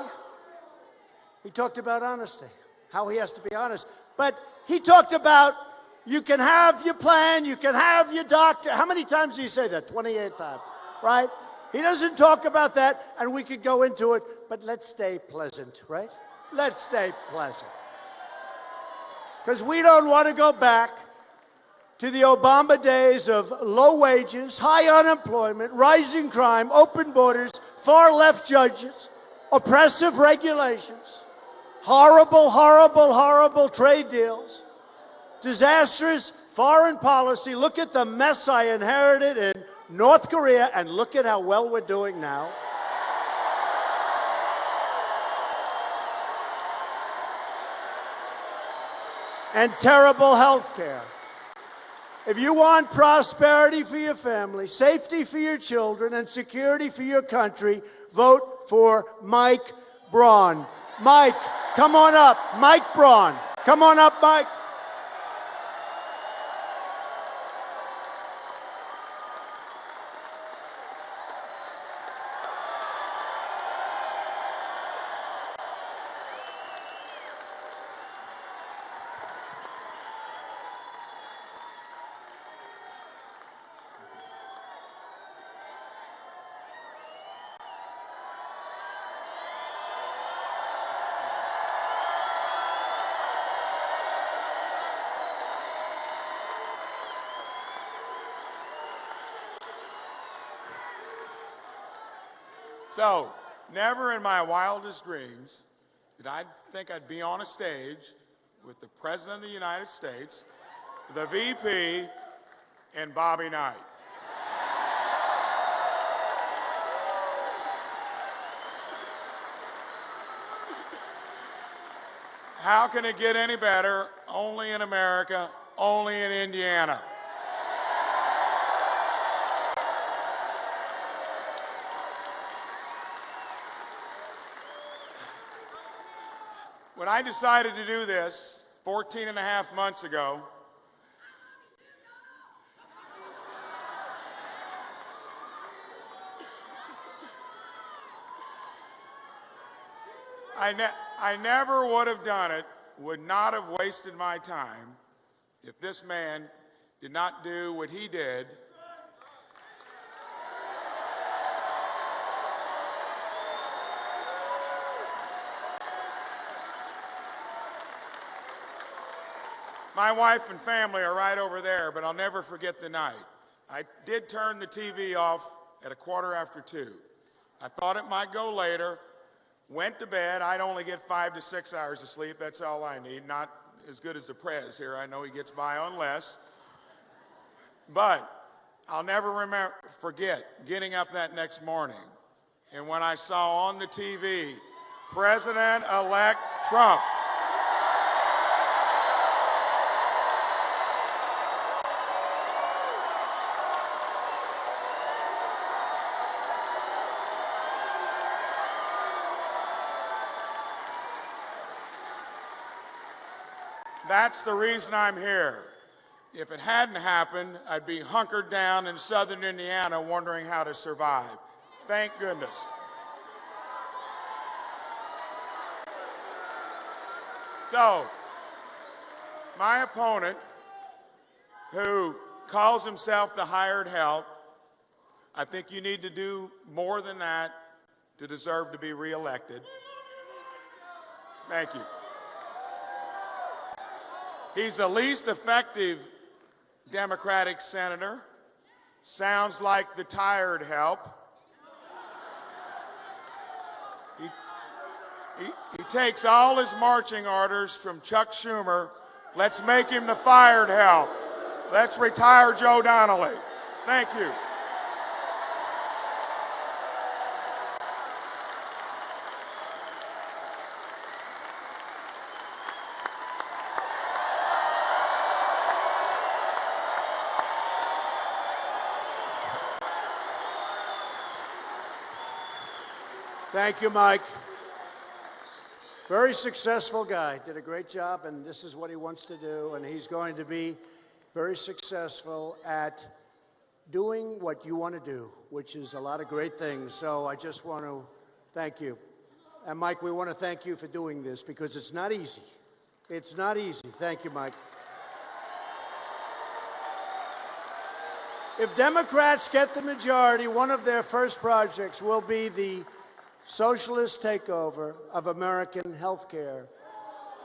he talked about honesty, how he has to be honest. But he talked about you can have your plan, you can have your doctor. How many times did he say that? 28 times, right? He doesn't talk about that, and we could go into it, but let's stay pleasant, right? Let's stay pleasant. Because we don't want to go back to the Obama days of low wages, high unemployment, rising crime, open borders, far left judges, oppressive regulations, horrible, horrible, horrible trade deals, disastrous foreign policy. Look at the mess I inherited in North Korea, and look at how well we're doing now. And terrible health care. If you want prosperity for your family, safety for your children, and security for your country, vote for Mike Braun. Mike, come on up. Mike Braun. Come on up, Mike. So, never in my wildest dreams did I think I'd be on a stage with the President of the United States, the VP, and Bobby Knight. How can it get any better? Only in America, only in Indiana. When I decided to do this 14 and a half months ago, I never would have done it, would not have wasted my time if this man did not do what he did. My wife and family are right over there, but I'll never forget the night. I did turn the TV off at 2:15. I thought it might go later, went to bed. I'd only get 5 to 6 hours of sleep. That's all I need. Not as good as the Prez here. I know he gets by on less. But I'll never forget getting up that next morning. And when I saw on the TV, President-elect Trump. That's the reason I'm here. If it hadn't happened, I'd be hunkered down in southern Indiana wondering how to survive. Thank goodness. So, my opponent who calls himself the hired help. I think you need to do more than that to deserve to be reelected. Thank you. He's the least effective Democratic senator. Sounds like the tired help. He takes all his marching orders from Chuck Schumer. Let's make him the fired help. Let's retire Joe Donnelly. Thank you. Thank you, Mike. Very successful guy. Did a great job, and this is what he wants to do, and he's going to be very successful at doing what you want to do, which is a lot of great things. So I just want to thank you. And Mike, we want to thank you for doing this because it's not easy. It's not easy. Thank you, Mike. If Democrats get the majority, one of their first projects will be the socialist takeover of American health care.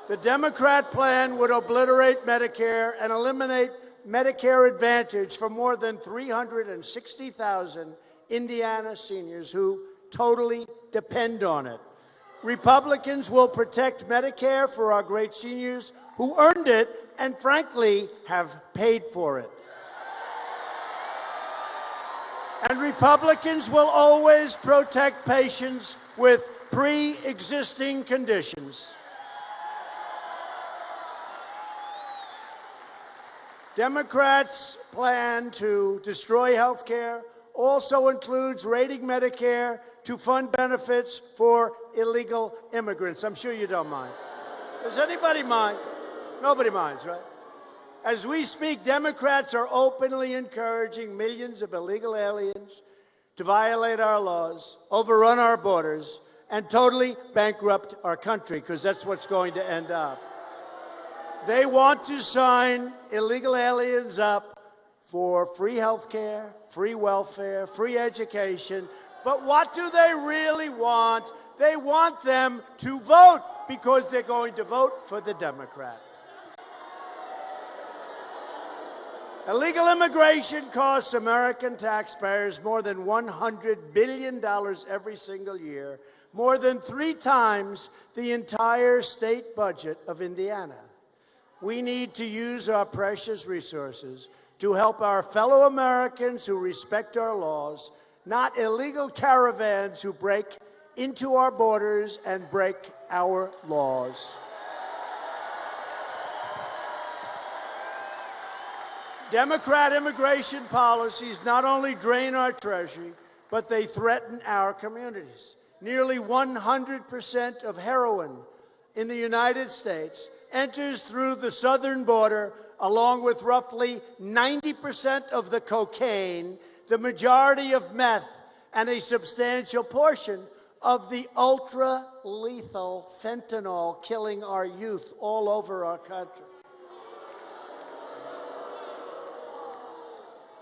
The Democrat plan would obliterate Medicare and eliminate Medicare Advantage for more than 360,000 Indiana seniors who totally depend on it. Republicans will protect Medicare for our great seniors who earned it and, frankly, have paid for it. And Republicans will always protect patients with pre-existing conditions. Democrats' plan to destroy health care also includes raiding Medicare to fund benefits for illegal immigrants. I'm sure you don't mind. Does anybody mind? Nobody minds, right? As we speak, Democrats are openly encouraging millions of illegal aliens to violate our laws, overrun our borders, and totally bankrupt our country, because that's what's going to end up. They want to sign illegal aliens up for free health care, free welfare, free education. But what do they really want? They want them to vote because they're going to vote for the Democrat. Illegal immigration costs American taxpayers more than $100 billion every single year, more than 3 times the entire state budget of Indiana. We need to use our precious resources to help our fellow Americans who respect our laws, not illegal caravans who break into our borders and break our laws. Democrat immigration policies not only drain our treasury, but they threaten our communities. Nearly 100% of heroin in the United States enters through the southern border, along with roughly 90% of the cocaine, the majority of meth, and a substantial portion of the ultra-lethal fentanyl killing our youth all over our country.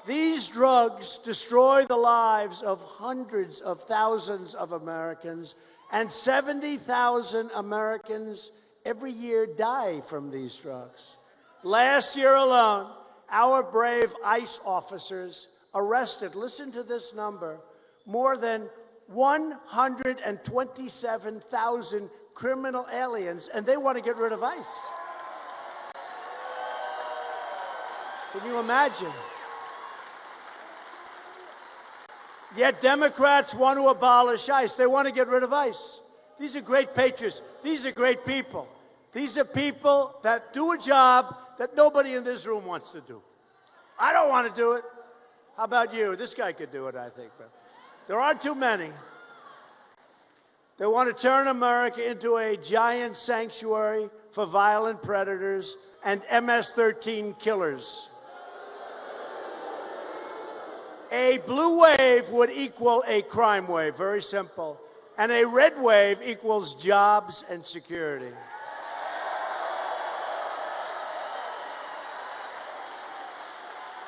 These drugs destroy the lives of hundreds of thousands of Americans, and 70,000 Americans every year die from these drugs. Last year alone, our brave ICE officers arrested, listen to this number, more than 127,000 criminal aliens, and they want to get rid of ICE. Can you imagine? Yet Democrats want to abolish ICE. They want to get rid of ICE. These are great patriots. These are great people. These are people that do a job that nobody in this room wants to do. I don't want to do it. How about you? This guy could do it, I think. But there aren't too many. They want to turn America into a giant sanctuary for violent predators and MS-13 killers. A blue wave would equal a crime wave, very simple. And a red wave equals jobs and security.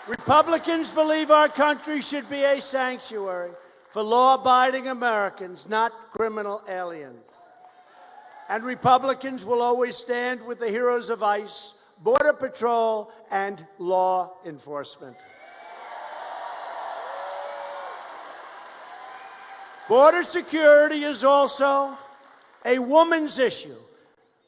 Republicans believe our country should be a sanctuary for law-abiding Americans, not criminal aliens. And Republicans will always stand with the heroes of ICE, Border Patrol, and law enforcement. Border security is also a woman's issue.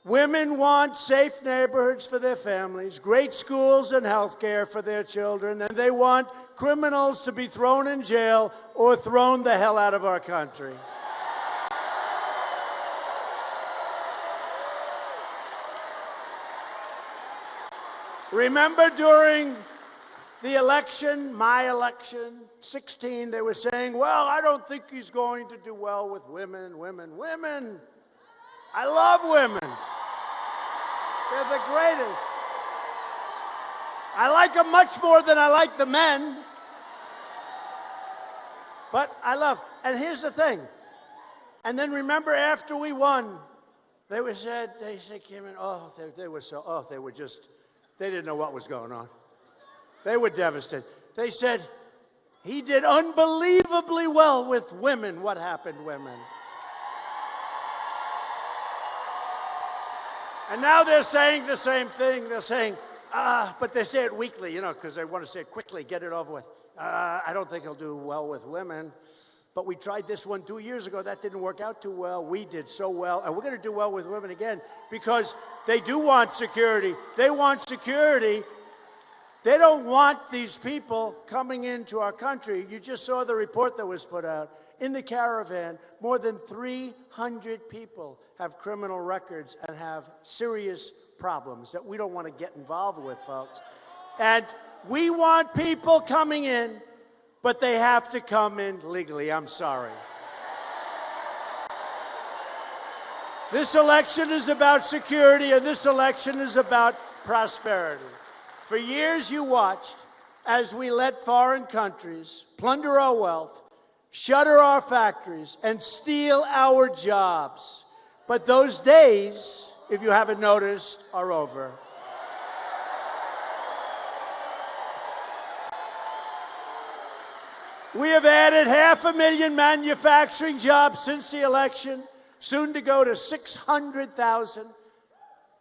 Women want safe neighborhoods for their families, great schools and health care for their children, and they want criminals to be thrown in jail or thrown the hell out of our country. Remember during the election, my election, 16, they were saying, well, I don't think he's going to do well with women. I love women. They're the greatest. I like them much more than I like the men. But I love, and here's the thing. And then remember after we won, they came in, they didn't know what was going on. They were devastated. They said, he did unbelievably well with women. What happened, women? And now they're saying the same thing. They're saying, but they say it weakly, because they want to say it quickly, get it over with. I don't think he'll do well with women. But we tried this one 2 years ago. That didn't work out too well. We did so well. And we're going to do well with women again because they do want security. They want security. They don't want these people coming into our country. You just saw the report that was put out. In the caravan, more than 300 people have criminal records and have serious problems that we don't want to get involved with, folks. And we want people coming in, but they have to come in legally. I'm sorry. This election is about security, and this election is about prosperity. For years, you watched as we let foreign countries plunder our wealth, shutter our factories, and steal our jobs. But those days, if you haven't noticed, are over. We have added 500,000 manufacturing jobs since the election, soon to go to 600,000,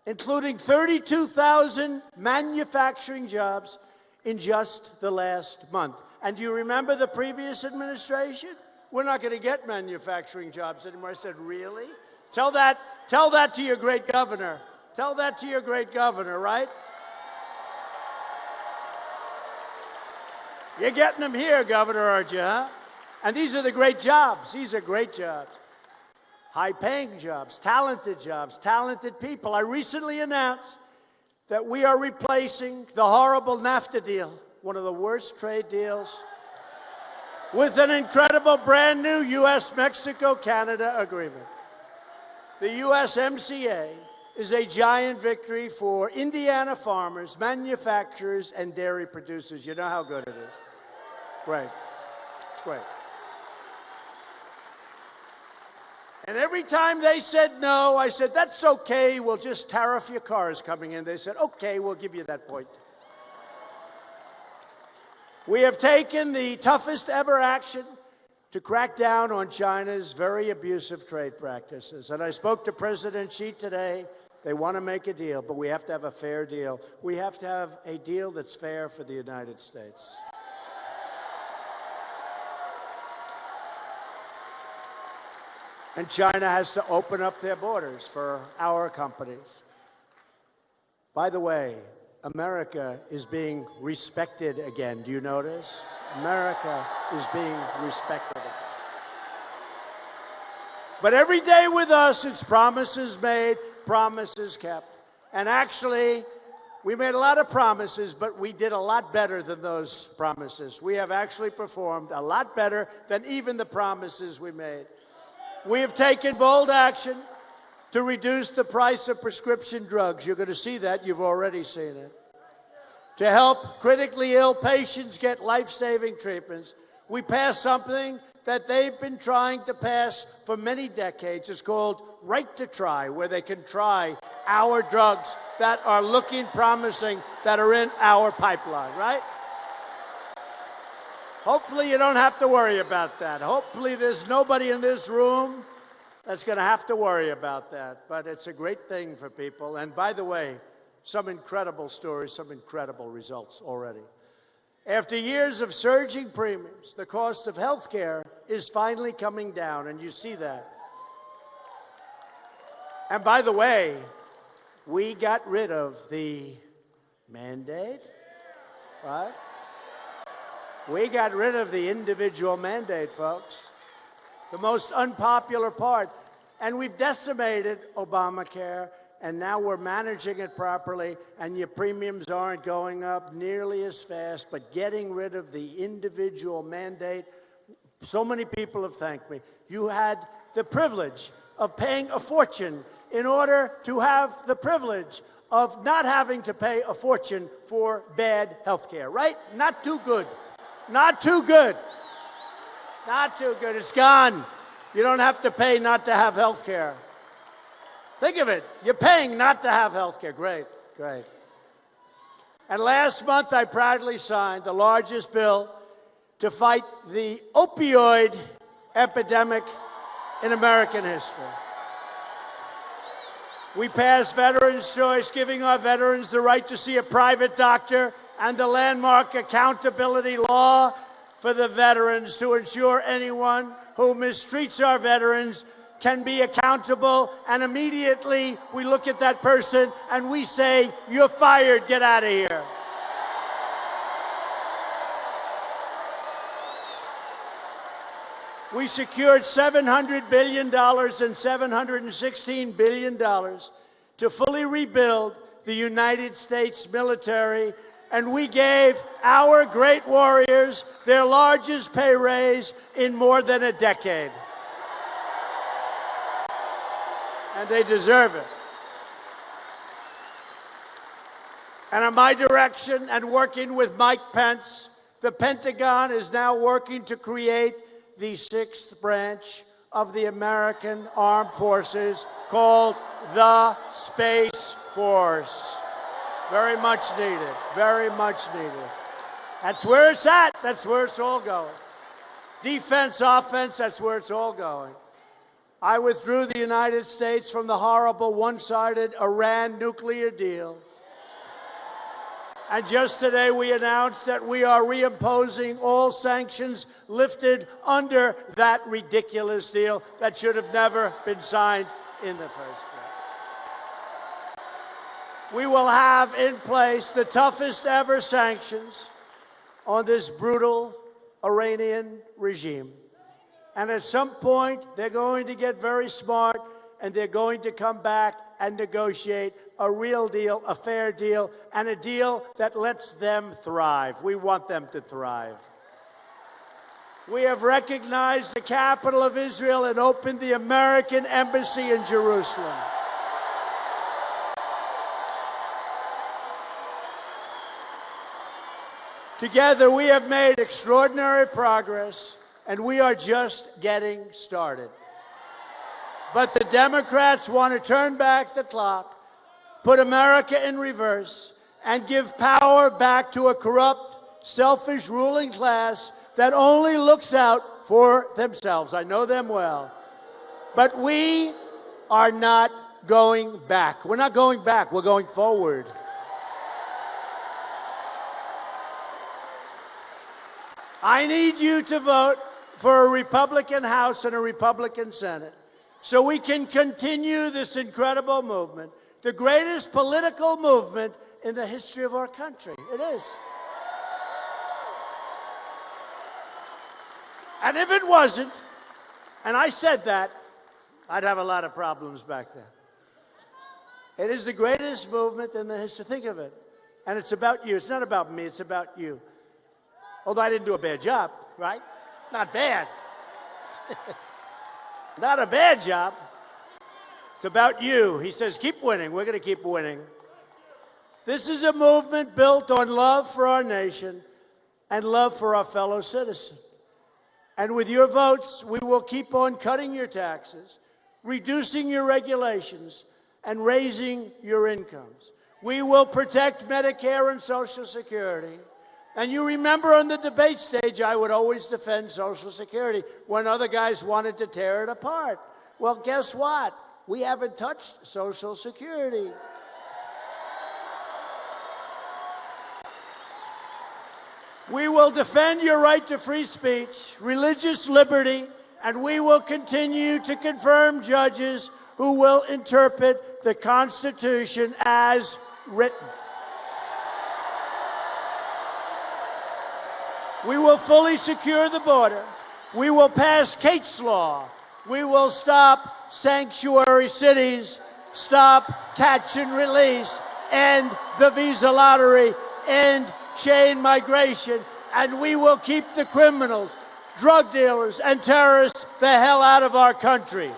including 32,000 manufacturing jobs in just the last month. And do you remember the previous administration? We're not going to get manufacturing jobs anymore. I said, really? Tell that to your great governor. Tell that to your great governor, right? You're getting them here, Governor, aren't you, huh? And these are the great jobs. These are great jobs. High-paying jobs, talented people. I recently announced that we are replacing the horrible NAFTA deal, one of the worst trade deals, with an incredible brand new U.S.-Mexico-Canada agreement. The USMCA is a giant victory for Indiana farmers, manufacturers, and dairy producers. You know how good it is. Great. It's great. And every time they said no, I said, that's okay, we'll just tariff your cars coming in. They said, okay, we'll give you that point. We have taken the toughest ever action to crack down on China's very abusive trade practices. And I spoke to President Xi today. They want to make a deal, but we have to have a fair deal. We have to have a deal that's fair for the United States. And China has to open up their borders for our companies. By the way, America is being respected again. Do you notice? America is being respected again. But every day with us, it's promises made, promises kept. And actually, we made a lot of promises, but we did a lot better than those promises. We have actually performed a lot better than even the promises we made. We have taken bold action to reduce the price of prescription drugs. You're going to see that. You've already seen it. To help critically ill patients get life-saving treatments, we passed something that they've been trying to pass for many decades. It's called Right to Try, where they can try our drugs that are looking promising, that are in our pipeline, right? Hopefully you don't have to worry about that. Hopefully there's nobody in this room that's going to have to worry about that. But it's a great thing for people. And by the way, some incredible stories, some incredible results already. After years of surging premiums, the cost of health care is finally coming down, and you see that. And by the way, we got rid of the mandate, right? We got rid of the individual mandate, folks. The most unpopular part. And we've decimated Obamacare, and now we're managing it properly, and your premiums aren't going up nearly as fast, but getting rid of the individual mandate, so many people have thanked me. You had the privilege of paying a fortune in order to have the privilege of not having to pay a fortune for bad health care, right? Not too good. Not too good. Not too good. It's gone. You don't have to pay not to have health care. Think of it. You're paying not to have health care. Great, great. And last month, I proudly signed the largest bill to fight the opioid epidemic in American history. We passed Veterans' Choice, giving our veterans the right to see a private doctor, and the landmark accountability law for the veterans to ensure anyone who mistreats our veterans can be accountable, and immediately we look at that person and we say, "You're fired, get out of here." We secured $700 billion and $716 billion to fully rebuild the United States military, and we gave our great warriors their largest pay raise in more than a decade. And they deserve it. And on my direction, and working with Mike Pence, the Pentagon is now working to create the sixth branch of the American Armed Forces, called the Space Force. Very much needed, very much needed. That's where it's at. That's where it's all going. Defense, offense, that's where it's all going. I withdrew the United States from the horrible one-sided Iran nuclear deal. And just today we announced that we are reimposing all sanctions lifted under that ridiculous deal that should have never been signed in the first place. We will have in place the toughest ever sanctions on this brutal Iranian regime. And at some point, they're going to get very smart, and they're going to come back and negotiate a real deal, a fair deal, and a deal that lets them thrive. We want them to thrive. We have recognized the capital of Israel and opened the American embassy in Jerusalem. Together, we have made extraordinary progress, and we are just getting started. But the Democrats want to turn back the clock, put America in reverse, and give power back to a corrupt, selfish ruling class that only looks out for themselves. I know them well. But we are not going back. We're not going back. We're going forward. I need you to vote for a Republican House and a Republican Senate so we can continue this incredible movement, the greatest political movement in the history of our country. It is. And if it wasn't, and I said that, I'd have a lot of problems back then. It is the greatest movement in the history. Think of it. And it's about you. It's not about me. It's about you. Although I didn't do a bad job, right? Not bad. Not a bad job. It's about you. He says, keep winning. We're going to keep winning. This is a movement built on love for our nation and love for our fellow citizens. And with your votes, we will keep on cutting your taxes, reducing your regulations, and raising your incomes. We will protect Medicare and Social Security. And you remember on the debate stage, I would always defend Social Security when other guys wanted to tear it apart. Well, guess what? We haven't touched Social Security. We will defend your right to free speech, religious liberty, and we will continue to confirm judges who will interpret the Constitution as written. We will fully secure the border. We will pass Kate's Law. We will stop sanctuary cities, stop catch and release, end the visa lottery, end chain migration, and we will keep the criminals, drug dealers, and terrorists the hell out of our country.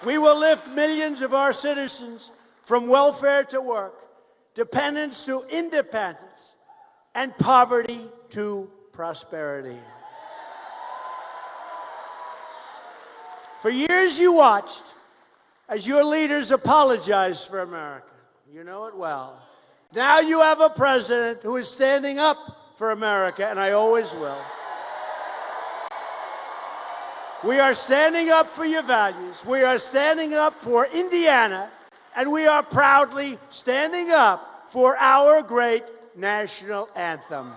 We will lift millions of our citizens from welfare to work, dependence to independence, and poverty to prosperity. For years you watched as your leaders apologized for America. You know it well. Now you have a president who is standing up for America, and I always will. We are standing up for your values. We are standing up for Indiana, and we are proudly standing up for our great national anthem.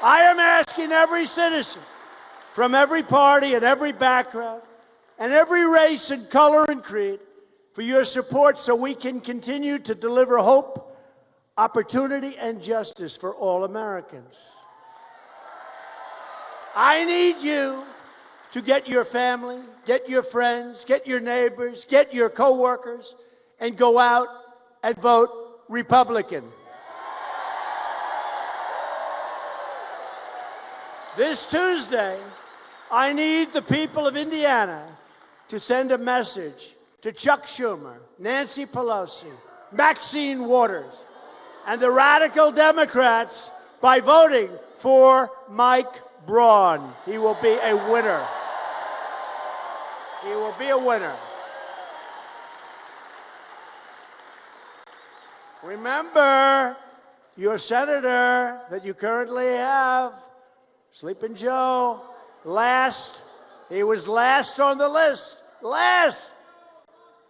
I am asking every citizen from every party and every background and every race and color and creed for your support so we can continue to deliver hope, opportunity, and justice for all Americans. I need you to get your family, get your friends, get your neighbors, get your coworkers, and go out and vote Republican. This Tuesday, I need the people of Indiana to send a message to Chuck Schumer, Nancy Pelosi, Maxine Waters, and the radical Democrats by voting for Mike Braun. He will be a winner. He will be a winner. Remember, your senator that you currently have, Sleeping Joe, he was last on the list.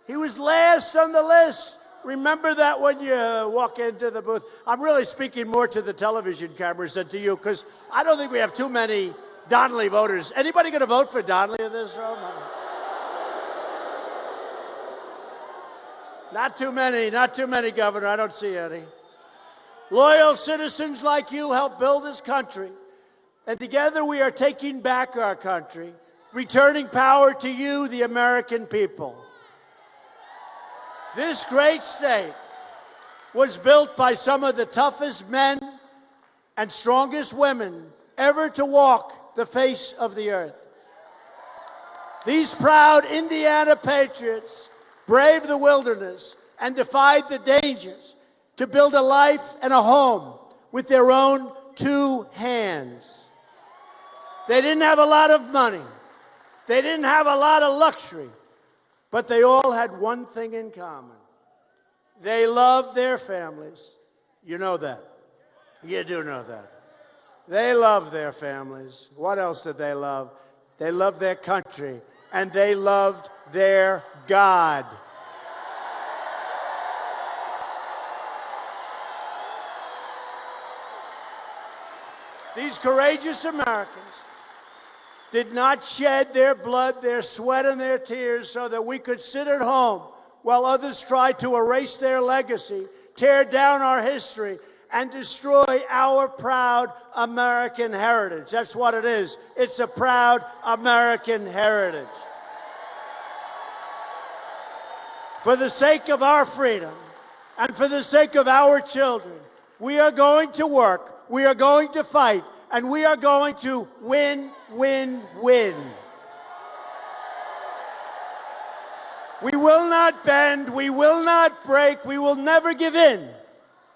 He was last on the list. Remember that when you walk into the booth. I'm really speaking more to the television cameras than to you because I don't think we have too many Donnelly voters. Anybody going to vote for Donnelly in this room? Not too many, Governor. I don't see any. Loyal citizens like you help build this country. And together we are taking back our country, returning power to you, the American people. This great state was built by some of the toughest men and strongest women ever to walk the face of the earth. These proud Indiana patriots braved the wilderness and defied the dangers to build a life and a home with their own two hands. They didn't have a lot of money. They didn't have a lot of luxury. But they all had one thing in common. They loved their families. You know that. You do know that. They loved their families. What else did they love? They loved their country. And they loved their God. These courageous Americans did not shed their blood, their sweat, and their tears so that we could sit at home while others tried to erase their legacy, tear down our history, and destroy our proud American heritage. That's what it is. It's a proud American heritage. For the sake of our freedom and for the sake of our children, we are going to work, we are going to fight, and we are going to win, win, win. We will not bend, we will not break, we will never give in.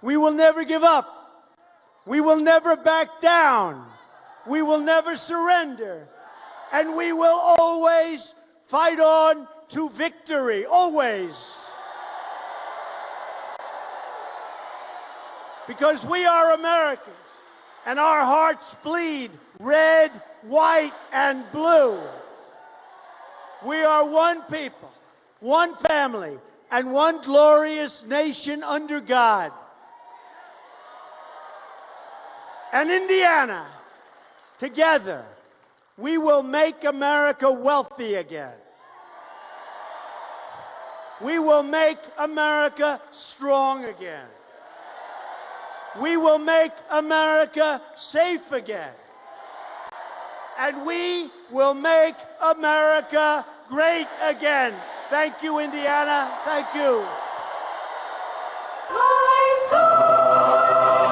We will never give up. We will never back down. We will never surrender. And we will always fight on to victory. Always. Because we are Americans, and our hearts bleed red, white, and blue. We are one people, one family, and one glorious nation under God. And Indiana, together, we will make America wealthy again. We will make America strong again. We will make America safe again. And we will make America great again. Thank you, Indiana. Thank you. My soul is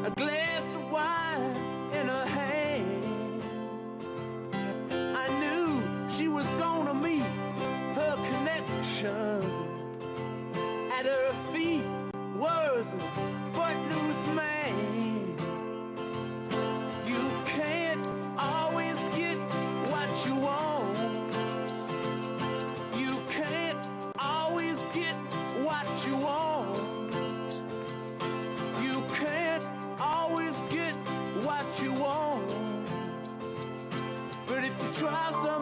a glass of wine in her hand. I knew she was gonna meet her connection. At her feet was a footloose man. You can't always get what you want. You can't always get what you want. You can't always get what you want. But if you try some